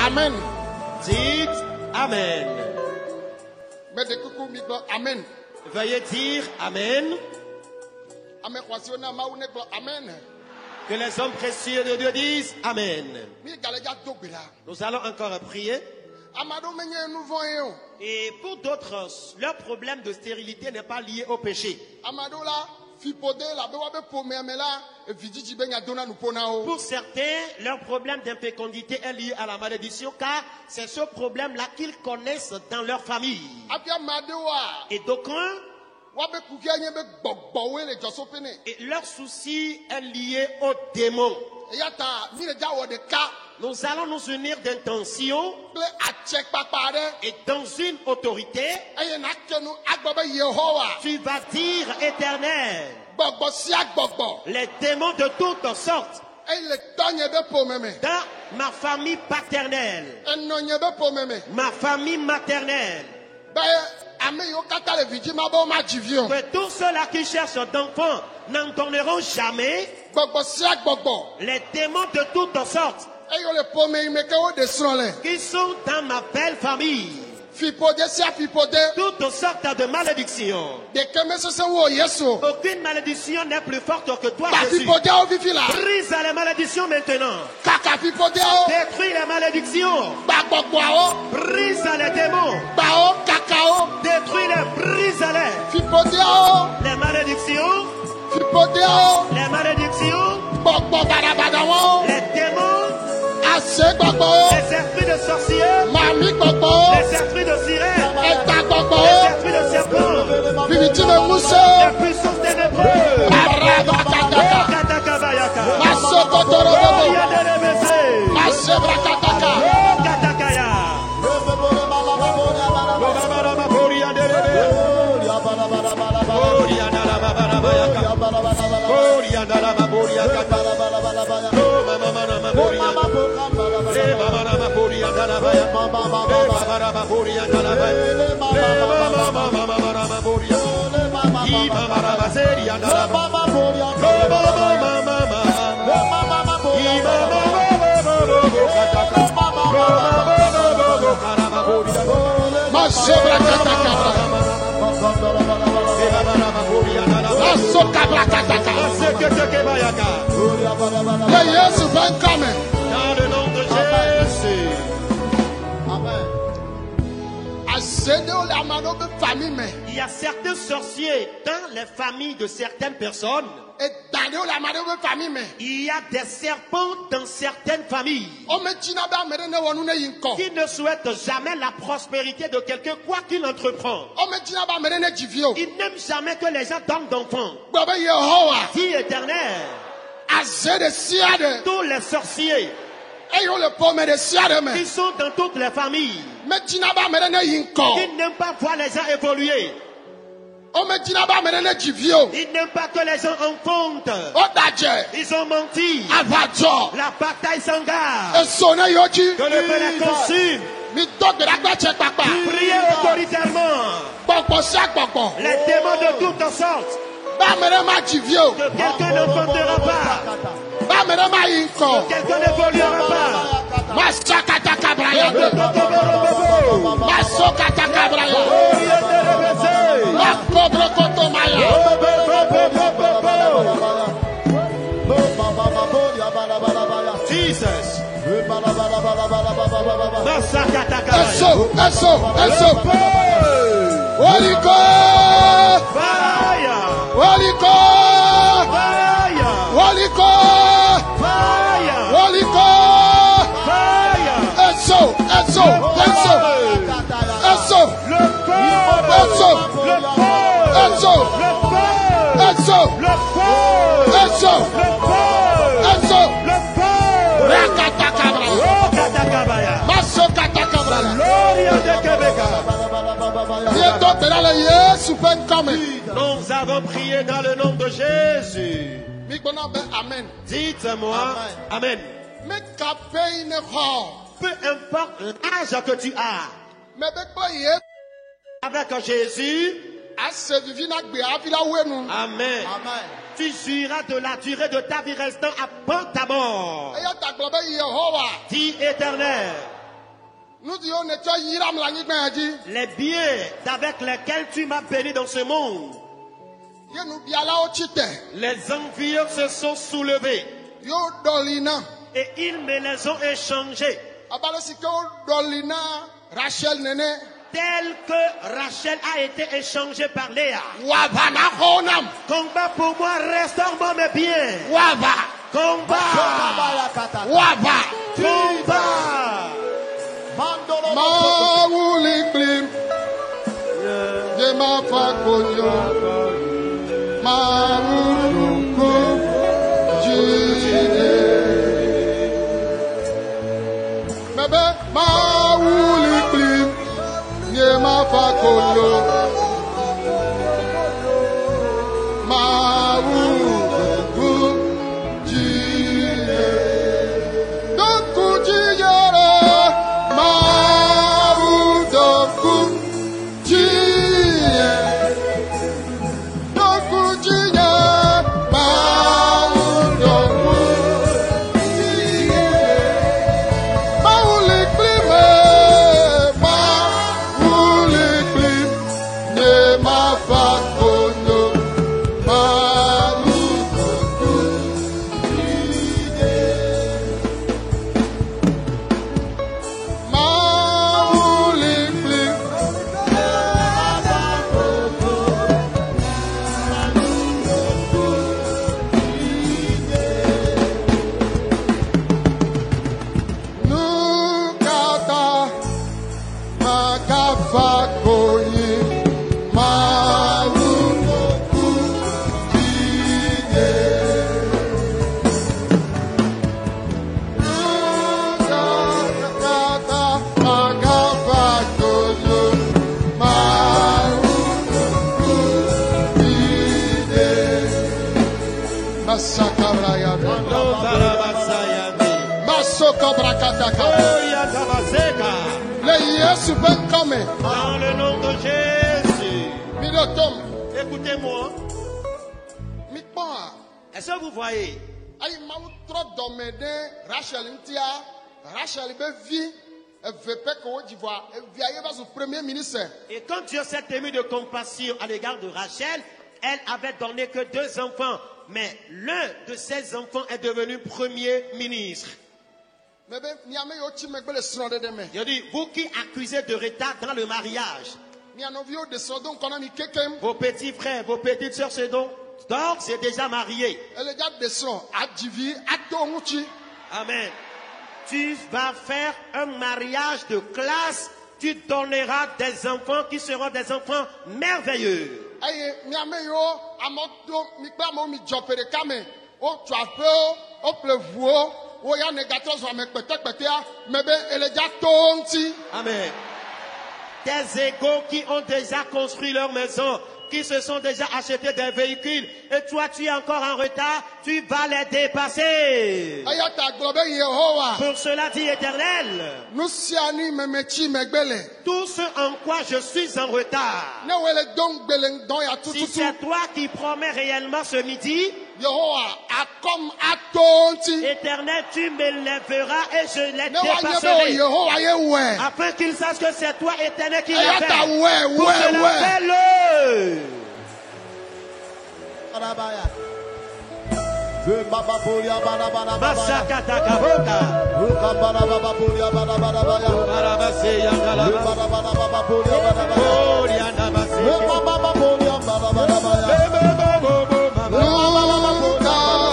Amen. Dites Amen. Mais de coucou, Amen. Veuillez dire Amen. Amen. Que les hommes précieux de Dieu disent Amen. Nous allons encore prier. Et pour d'autres, leur problème de stérilité n'est pas lié au péché. Pour certains, leur problème d'impécondité est lié à la malédiction, car c'est ce problème-là qu'ils connaissent dans leur famille. Et d'aucuns, et leur souci est lié aux démons. Nous allons nous unir d'intention et dans une autorité. Tu vas dire, Éternel, les démons de toutes sortes dans ma famille paternelle, ma famille maternelle, que tous ceux-là qui cherchent d'enfants n'en donneront jamais. Les démons de toutes sortes qui sont dans ma belle famille, toutes sortes de malédictions. Aucune malédiction n'est plus forte que toi, Jésus. Brise les malédictions maintenant. Détruis les malédictions. Brise les démons. Détruis-les, brise-les. Les malédictions. Les malédictions. Les démons. Les esprits de sorciers. Les esprits de sirènes. Les esprits de serpents. Les puissances ténébreuses. Dans le nom de Jésus. Amen. Il y a certains sorciers dans les familles de certaines personnes. Il y a des serpents dans certaines familles qui ne souhaitent jamais la prospérité de quelqu'un, quoi qu'il entreprend. Ils n'aiment jamais que les gens donnent d'enfants. Dis Éternel, tous les sorciers qui sont dans toutes les familles, qui n'aiment pas voir les gens évoluer. Ils n'aiment pas que les gens enfantent. Ils ont menti. La bataille s'engage. Que le feu les consume. Priez autoritairement. Les démons de toutes sortes. Que quelqu'un n'enfantera pas. Que quelqu'un n'évoluera pas. Jesus. Holy God. Fire. Holy God. Fire. Holy God. Fire. Holy God. Fire. Eso. Le feu. Nous avons prié dans le nom de Jésus. Dites-moi Amen. Peu importe l'âge que tu as, avec Jésus, Amen. Tu jureras de la durée de ta vie restant avant ta mort. eya ta gblɔ be yehowa Dis Éternel, nu siwo netsɔ yiram le anyigba ya dzi les biens avec lesquels tu m'as béni dans ce monde, ye nubialawo tsi te les envieux se sont soulevés yo ɖɔli na et ils me les ont échangés. abe ale si ke woɖɔli na Rachel nene Tel que Rachel a été échangée par Léa. woava na xɔwo nam Combat pour moi, restaure-moi mes biens. woava Combat. woava Combat. mawu li kplim ye ma fa konyo mawu doko jide mebe mawu li kplim ye ma fa konyo mawu doko jide doko jide mawu doko jide doko jide mawu doko jide mawu li kplim mawu li kplim ye ma fa konyo mawu doko jide mawu li kplim nukata makafa konyi mawu doko jide nukata makafa konyi mawu doko jide masakabraya masokobrakataka le yesu ƒe ŋkɔme Dans le nom de Jésus. mi ɖo tom Écoutez-moi. mikpɔa Est-ce que vous voyez? ayi mawu trɔ dɔme ɖe Rachel ŋutia Rachel be vi eve pe ke wodzi vɔa evia ye va zu premier ministre Et quand Dieu s'est ému de compassion à l'égard de Rachel, elle avait donné que 2 enfants. Mais l'un de ses enfants est devenu premier ministre. me be miame yiwo tsi megbe le srɔ̃ɖeɖe me Je dis, vous qui accusez de retard dans le mariage, mia nɔviwo ɖe srɔ̃ do ŋkɔ na mi kekem vos petits frères, vos petites sœurs, c'est déjà marié. ele dza ɖe srɔ̃ adzi vi ato ŋutsi Amen. Tu vas faire un mariage de classe. Tu donneras des enfants qui seront des enfants merveilleux. eye miame yiwo amewo to mi kple amewo mi dzɔ ƒe ɖeka me wotu aƒewo woƒle ʋuwo woya ne gatrɔ zɔ ame kpɛtɛkpɛtɛa me be ele dza to wo ŋuti Amen. Tes égaux qui ont déjà construit leur maison, qui se sont déjà achetés des véhicules, et toi tu es encore en retard, tu vas les dépasser. eya ta gblɔ be yehowa Pour cela dit Éternel, nu sia nu memetsi megbe le tout ce en quoi je suis en retard, ne wo le do ŋugbe le ŋdɔ ya si tututu c'est toi qui promets réellement ce midi, yehowa akɔm ato wo ŋuti Éternel, tu me lèveras et je les ne woanye be wo dépasserai. yehowa ye wɔe Afin qu'ils sachent que c'est toi, Éternel, qui eya l'as ta fait. wɔe Pour cela, wɔe fais-le. Masakata kaboka. Barabase yangalaba. Oriana base. Nukata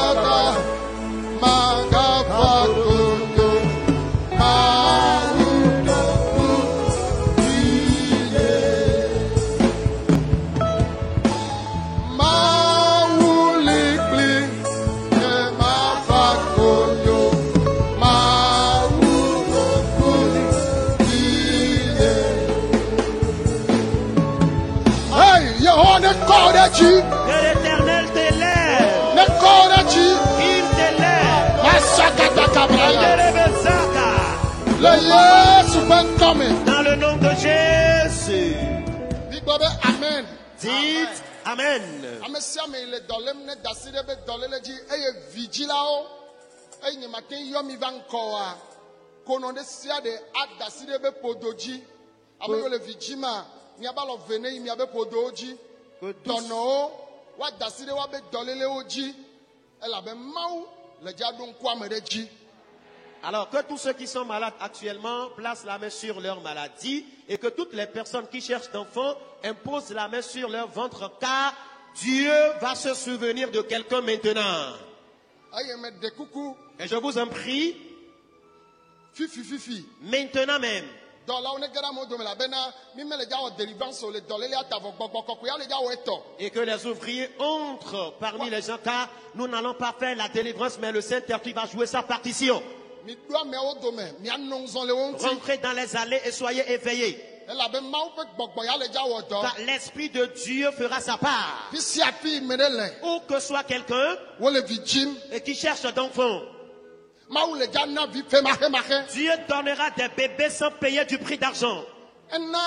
magafa konyo mawu doko jide mawu likli ye mafa konyo mawu doko jide. Hey, Yehowa ne kɔ ɖe dzi. Que l'Éternel te lève. Ne kɔ ɖe dzi. Il te lève. Masakata kabraya. Anderebezaka. Le Yesu ƒe ŋkɔme. Dans le nom de Jésus. Mi gblɔ be amen. Dites Amen. Ame sia me le dɔlem ne dasi ɖe be dɔléle dzi eye vidzilawo eye nye mate yɔ mi va ŋkɔa konɔ ɖe sia ɖe adasi ɖe be podo dzi ame yiwo le vidzi ma miaba lɔ ve ne yi miabe podowo dzi dɔnɔwo woadasi ɖe woabe dɔlélewo dzi elabe Mawu le dza ɖo ŋku ame ɖe dzi. Alors que tous ceux qui sont malades actuellement placent la main sur leur maladie et que toutes les personnes qui cherchent d'enfants imposent la main sur leur ventre car Dieu va se souvenir de quelqu'un maintenant. Eye me de kuku Et je vous en prie, fifi maintenant même, dɔlawo ne ge ɖe amewo dome elabena mi mele dza wɔ délivrance o le dɔléle atavɔ gbɔgbɔ kɔkɔe ya le dza wɔ etɔ. et que les ouvriers entrent parmi les gens car nous n'allons pas faire la délivrance mais le Saint-Esprit va jouer sa partition. Mi ɖo ameawo dome mianɔ ŋzɔ le wo ŋuti Rentrez dans les allées et soyez éveillés elabe Mawu ƒe gbɔgbɔ ya le dza wɔ dɔ. car l'Esprit de Dieu fera sa part. Fi sia fi me ɖe le Où que soit quelqu'un wo le vi dzim et qui cherche d'enfants, Mawu le dza na vi femaxemaxe Dieu donnera des bébés sans payer du prix d'argent. ena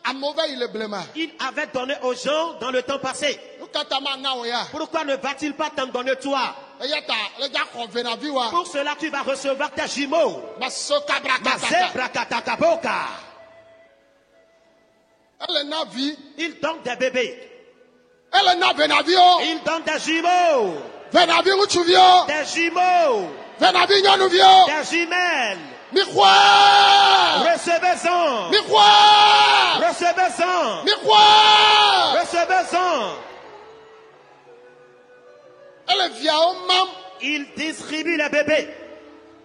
amewo va yi le blema Il avait donné aux gens dans le temps passé. nu katã mana wo ya Pourquoi ne va-t-il pas t'en donner toi? eya ta le dza xɔ venavi wa Pour cela, tu vas recevoir tes jumeaux. maso kabrakatata Mazebrakatakaboka. ele na vi Il donne des bébés. ele na venaviwo Il donne des jumeaux. venavi ŋutsuviwo Des jumeaux. venavi nyɔnuviwo Des jumelles. mi xɔe Recevez-en. mi xɔe Recevez-en. mi xɔe Recevez-en. ele viawo mam Il distribue les bébés.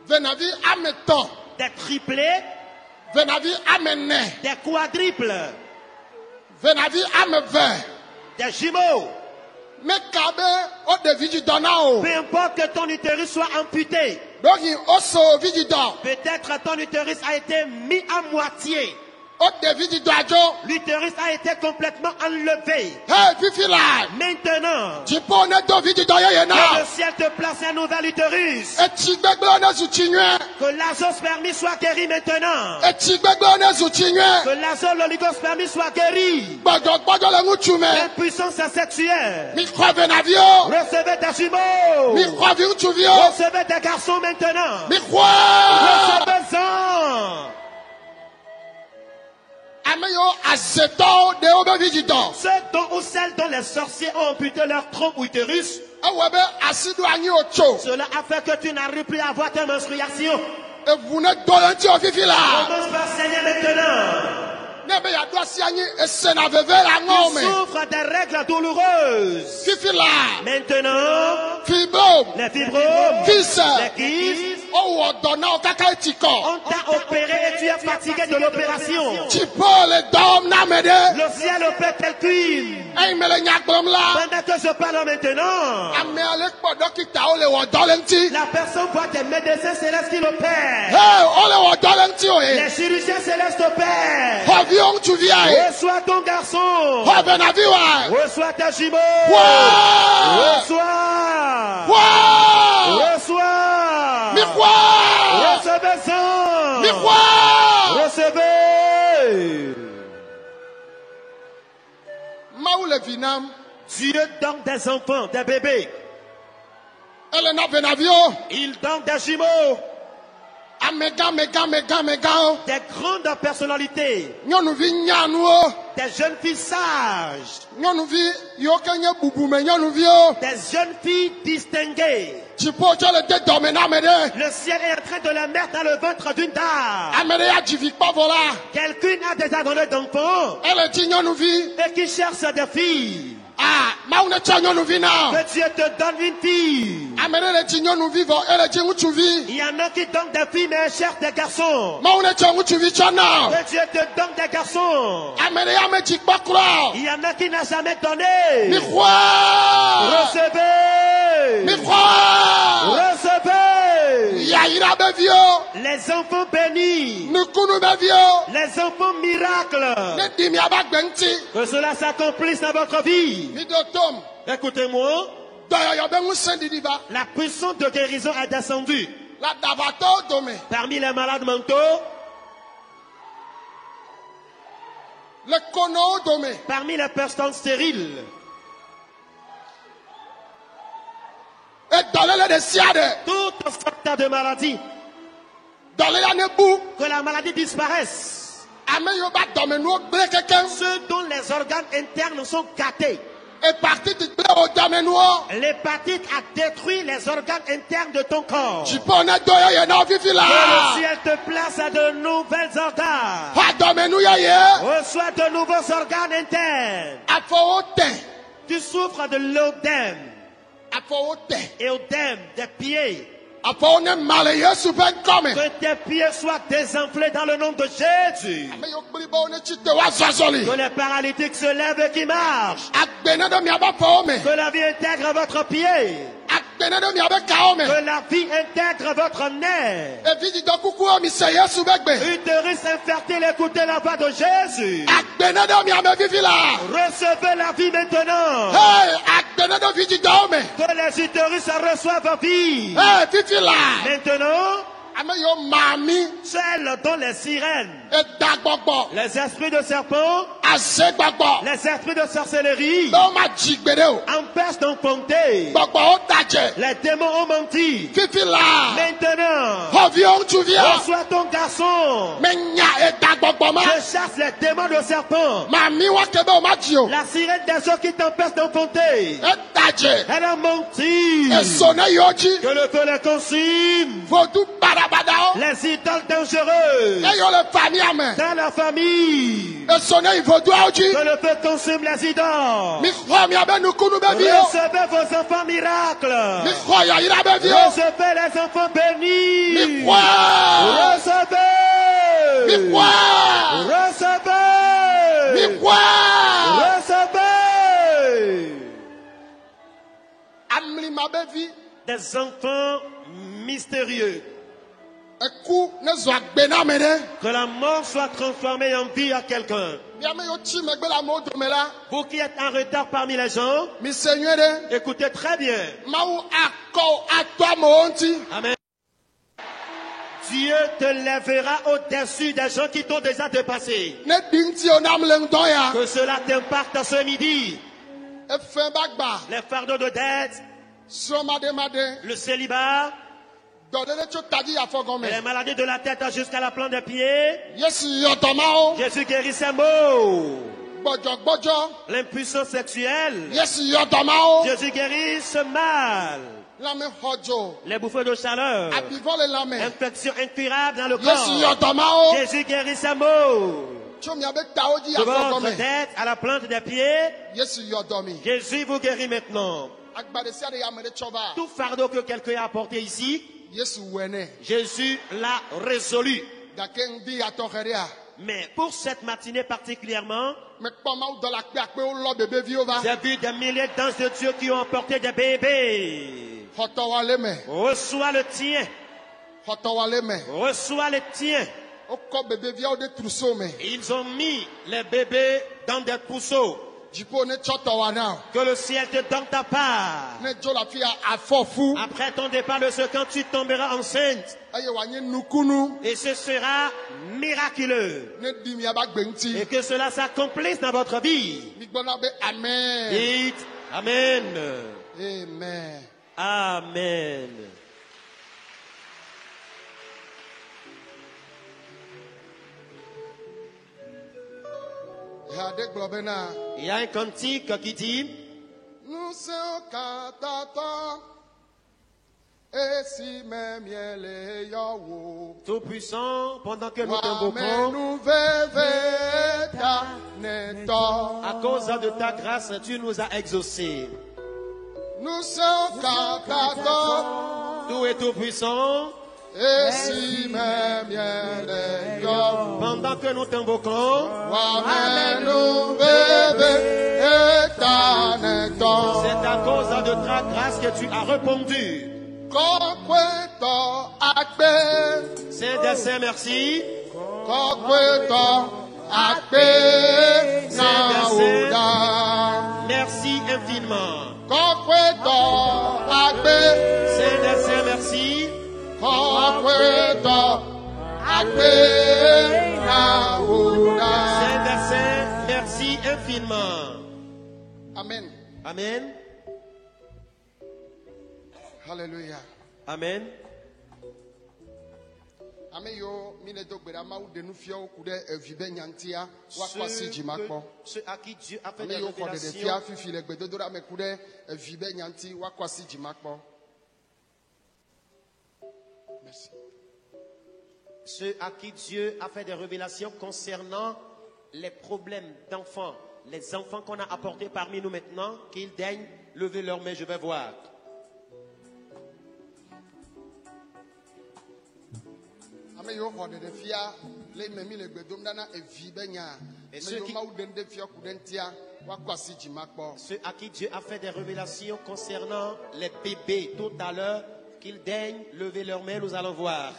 venavi ame tɔ̃ Des triplés, venavi ame ne des quadruples, venavi ame ve des jumeaux. meka be wo ɖe vidzidɔ na o Peu importe que ton utérus soit amputé. ɖohi woso vidzidɔ Peut-être ton utérus a été mis à moitié. wo ɖe vidzidɔa dzo L'utérus a été complètement enlevé. he fifi la Maintenant, dziƒo ne do vidzidɔ yeye que na le ciel te place un nouvel utérus. etsi gbegblẽwo ne zu tsi nyuie Que l'azospermie soit guérie maintenant. etsi gbegblẽwo ne zu tsi nyuie Que l'oligospermie soit guérie. gbɔdzɔgbɔdzɔ le ŋutsu me L'impuissance sexuelle. mi xɔ venaviwo Recevez des jumeaux. mi xɔ vi ŋutsuviwo Recevez des garçons maintenant. mi xɔe Recevez-en. ame yiwo azetɔwo ɖe wobe vidzidɔ Ceux dont ou celles dont les sorciers ont amputé leur tronc ou utérus, ewɔ be asi ɖo anyi wo tso cela a fait que tu n'arrives plus à avoir tes menstruations. eʋu ne do le ŋuti wo fifi la Commence par saigner maintenant. ne be yeaɖo asi anyi esena veve le aŋɔwo Tu me souffres des règles douloureuses. fifi la Maintenant, fibrome les fibromes, fils les kystes, wowɔ dɔ na wo kaka eti kɔ on t'a opéré et tu es fatigué de l'opération. dziƒo le dɔwɔm na ame ɖe Le ciel opère tel qu'une. eyi me le nya gblɔm la Pendant que je parle maintenant, amea le kpɔ dɔkitawo le wɔ dɔ le ŋuti la personne voit des médecins célestes qui l'opèrent. he wole wɔ dɔ le ŋuti o ye Les chirurgiens célestes opèrent. xɔviwo ŋutsuvia ye Reçois ton garçon. xɔ venaviwoa Reçois tes jumeaux. xɔe Reçois. xɔe Reçois. mi xɔe Recevez-en. mi xɔe Recevez. Mawu le vi nam Dieu donne des enfants, des bébés. ele na venaviwo Il donne des jumeaux, amegãwo des grandes personnalités, nyɔnuvi nyanuwo des jeunes filles sages, nyɔnuvi yiwo ke nye bubume nyɔnuviwo des jeunes filles distinguées. dziƒo tsɔ le de dɔme na ame ɖe Le ciel est en train de les mettre dans le ventre d'une dame. ame ɖe ya dzivi kpɔvɔ la Quelqu'un a déjà donné d'enfants ele dzi nyɔnuvi et qui cherche des filles. Mawu ne tsɔ nyɔnuvi na Que Dieu te donne une fille. ame ɖe le dzi nyɔnuvi vɔ ele dzi ŋutsuvi Il y en a qui donnent des filles mais elles cherchent des garçons. Mawu ne tsɔ ŋutsuvi tsɔ na Que Dieu te donne des garçons. ame ɖe ya me dzi kpɔ kura Il y en a qui n'a jamais mi donné. xɔe Recevez. mi xɔe Recevez. yayira be viwo Les enfants bénis. nukunu be viwo Les enfants miracles. ne ɖi miabe agbe ŋuti Que cela s'accomplisse dans votre vie. mi do tom Écoutez-moi. dɔyɔyɔ be ŋusẽ ɖiɖi va La puissance de guérison est descendue. le davatɔwo dome Parmi les malades mentaux, le konɔwo dome parmi les personnes stériles, Toute sorte de maladie. Que la maladie disparaisse. Ceux dont les organes internes sont gâtés. L'hépatite a détruit les organes internes de ton corps. Que le ciel te place à de nouvelles organes. Reçois de nouveaux organes internes. Tu souffres de l'œdème. Œdème des pieds. Que tes pieds soient désenflés dans le nom de Jésus. Que les paralytiques se lèvent et qui marchent. Que la vie intègre votre pied. Que la vie intègre votre nez. Utérus infertile, écoutez la voix de Jésus. Recevez la vie maintenant. Que les utérus reçoivent vie. Maintenant, celles dont les sirènes, les esprits de serpent, les esprits de sorcellerie empêchent d'enfanter. Les démons ont menti. Maintenant, reçois ton garçon. Je chasse les démons de serpent. La sirène des eaux qui t'empêche d'enfanter, elle a menti. Que le feu les consume. Les idoles dangereuses dans la famille. Que le feu consume les idoles. Recevez vos enfants miracles. Recevez les enfants bénis. Recevez. Recevez. Des enfants mystérieux. Que la mort soit transformée en vie à quelqu'un. Vous qui êtes en retard parmi les gens, écoutez très bien. Amen. Dieu te lèvera au-dessus des gens qui t'ont déjà dépassé. Que cela t'impacte ce midi. Les fardeaux de dette, le célibat, les maladies de la tête jusqu'à la plante des pieds. Jésus guérit ces maux. L'impuissance sexuelle. Jésus guérit ce mal. Les bouffées de chaleur. Infection incurable dans le corps. Jésus guérit ces maux. De votre tête à la plante des pieds. Jésus vous guérit maintenant. Tout fardeau que quelqu'un a apporté ici, Jésus l'a résolu. Mais pour cette matinée particulièrement, j'ai vu des milliers d'anges de Dieu qui ont emporté des bébés. Reçois le tien. Reçois le tien. Ils ont mis les bébés dans des trousseaux. Que le ciel te donne ta part. Après ton départ de ce camp, tu tomberas enceinte. Et ce sera miraculeux. Et que cela s'accomplisse dans votre vie. Dites Amen. Amen. Amen. Il y a un cantique qui dit: nous sommes et si même tout puissant, pendant que nous t'invoquons, à cause de ta grâce, tu nous as exaucés. Nous sommes tout est tout puissant. Et si même pendant que nous t'invoquons, c'est à cause de ta grâce que tu as répondu. Saint-Dessin, merci. Saint-Dessin, merci infiniment. Saint-Dessin, merci. Saint-Dessin, merci infiniment. Amen. Amen. Alléluia. Amen. Ameyo mine dogbera maou de nous fions kude vibe nyantia wa kwasi jimakpo. Ceux à qui Dieu a fait des Ameyo ko de révélations. fia fifi le gbedodora me kude vibe nyanti wa kwasi jimakpo. Merci. Ceux à qui Dieu a fait des révélations concernant les problèmes d'enfants, les enfants qu'on a apportés parmi nous maintenant, qu'ils daignent lever leurs mains, je vais voir. Ameyo ko de fia le memi le gbedom dana vibe nya. Ameyo maou de fia kudentia wa kwasi jimakpo. Ceux à qui Dieu a fait des révélations concernant les bébés tout à l'heure, qu'ils daignent lever leurs mains, nous allons voir.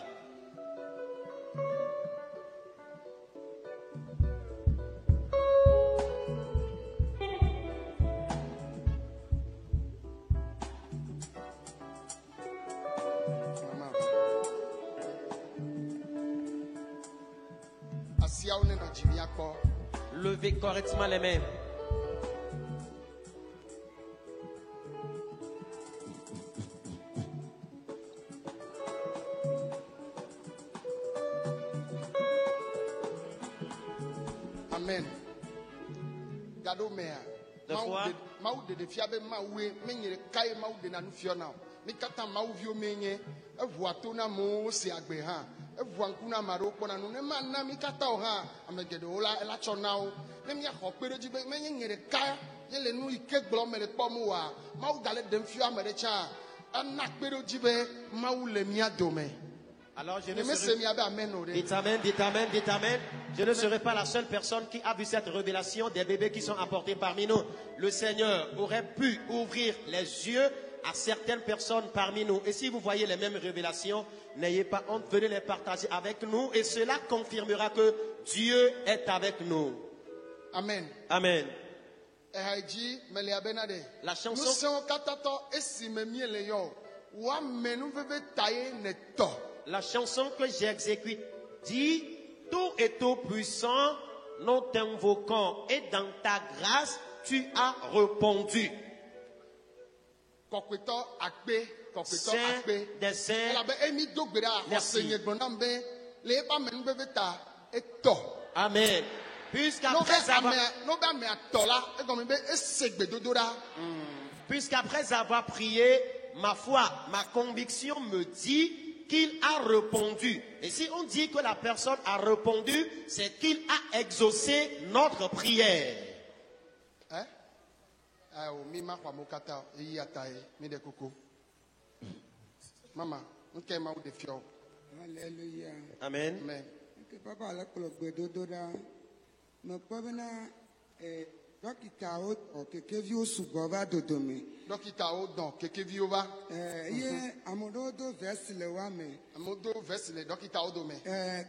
Levez correctement les mains. Amen. Gado mea. Mau de fiabe mawe menyere kai mau de nanu fiona. Mi kata mau vio menye evu atona mo si agbe ha. Evu ankuna maro pona no ne manna mi kata o ha amegede ola ela chonao. Ne mi ho pere jibe menyere kai yele nu ike gbo mere pomu wa. Mau dale dem fio amere cha. Ana pere jibe mau le mi adome. Alors je ne serai... Dites amen, dites amen, dites amen. Je ne serai pas la seule personne qui a vu cette révélation des bébés qui sont apportés parmi nous. Le Seigneur aurait pu ouvrir les yeux à certaines personnes parmi nous. Et si vous voyez les mêmes révélations, n'ayez pas honte, venez les partager avec nous. Et cela confirmera que Dieu est avec nous. Amen. Amen. La chanson... La chanson que j'exécute dit: tout et tout puissant, nous t'invoquons et dans ta grâce tu as répondu. Saint des saints, merci. Amen. Puisqu'après avoir prié, ma foi, ma conviction me dit qu'il a répondu. Et si on dit que la personne a répondu, c'est qu'il a exaucé notre prière. Alléluia. Amen. Dókítà ó kékeré ó ṣùgbọ́n bá dòdò mi. Dókítà ó dàn kékeré ó bá. Iye àmọ́dó vẹ́sì lè wá mi. Àmọ́dó vẹ́sì lè dókítà ó dò mi.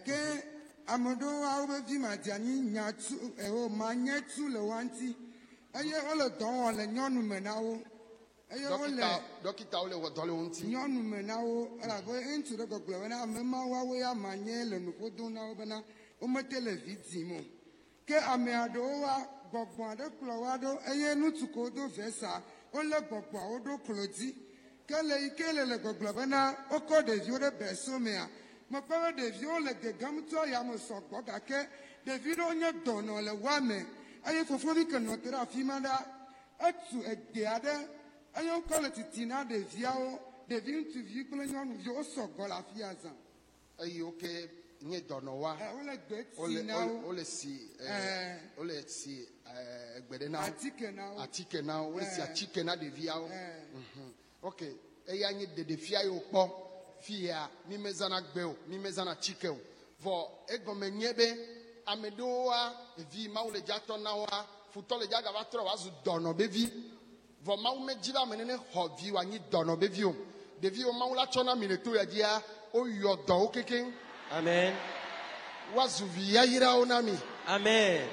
Ké àmọ́dó wa ó bẹ fi màdì àní nyàtú ó máa nyẹ́tú lè wá ntí. Eye ó lè dán wọn lè nyɔnu mɛ na wo. Dókítà ó lè wɔ dán lé wọn ntí. Nyɔnu mɛ na wo elabɔ ŋutsu ɖe gbɔgblɔ bena ame ma wawo ya ma nye le nuƒo dom na wo bena wo mete le vi dzim o. Ke ame aɖewo wa gbɔgbɔ aɖe kplɔ wa ɖo eye ŋutsu ko do vɛsa wolé gbɔgbɔawo ɖo klo dzi ke le yi ke le gbɔgblɔ bena wokɔ ɖeviwo ɖe beso mea mekpɔ be ɖeviwo le gegem tso yame sɔgbɔ gake ɖevi ɖewo nye dɔnɔ le wa me eye fofovi ke nɔ te ɖe afi ma ɖa etu egbe aɖe eye wokɔ le titi na ɖeviawo ɖevi ŋutsuvi kple nyɔnuviwo sɔgbɔ le afi ya zã. Eye woke nye dɔnɔ wa. Wole gbe si na wo. Wole si egbe na wo. Atike na wo. Wole si atike na ɖeviawo. Ok. Eya nye ɖeɖefia yiwo kpɔ fia mi mezana gbe o, mi mezana atike o. Vɔ egɔme nye be ame ɖewo wa vi mawu le dzatɔ na wa futɔ le dzaga va trɔ woazu dɔnɔ be vi. Vɔ mawu medzi be ame nene xɔ vi woanyi dɔnɔ be vi o. Ɖeviwo mawu la tsɔ na mi le to ya dzia woyɔ dɔ wo kekeŋ. Amen. Amen.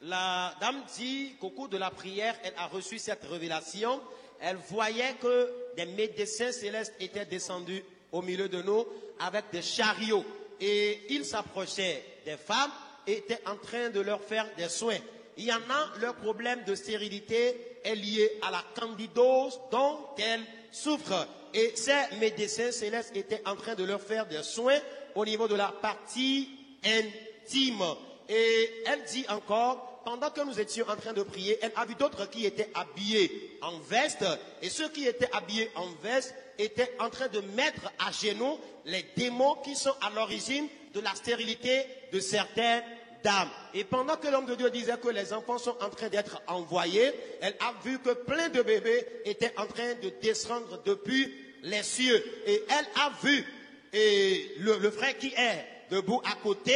La dame dit qu'au cours de la prière, elle a reçu cette révélation. Elle voyait que des médecins célestes étaient descendus au milieu de nous avec des chariots. Et ils s'approchaient des femmes et étaient en train de leur faire des soins. Il y en a, leur problème de stérilité est lié à la candidose dont elles souffrent. Et ces médecins célestes étaient en train de leur faire des soins au niveau de la partie intime. Et elle dit encore, pendant que nous étions en train de prier, elle a vu d'autres qui étaient habillés en veste. Et ceux qui étaient habillés en veste étaient en train de mettre à genoux les démons qui sont à l'origine de la stérilité de certaines dames. Et pendant que l'homme de Dieu disait que les enfants sont en train d'être envoyés, elle a vu que plein de bébés étaient en train de descendre depuis les cieux. Et elle a vu le frère qui est debout à côté,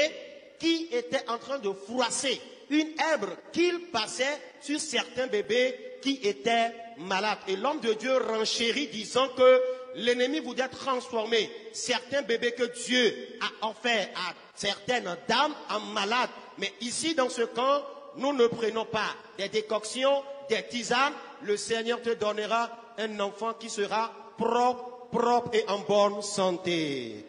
qui était en train de froisser une herbe qu'il passait sur certains bébés qui étaient malades. Et l'homme de Dieu renchérit disant que l'ennemi voudrait transformer certains bébés que Dieu a offerts à certaines dames en malades. Mais ici, dans ce camp, nous ne prenons pas des décoctions, des tisanes. Le Seigneur te donnera un enfant qui sera propre et en bonne santé.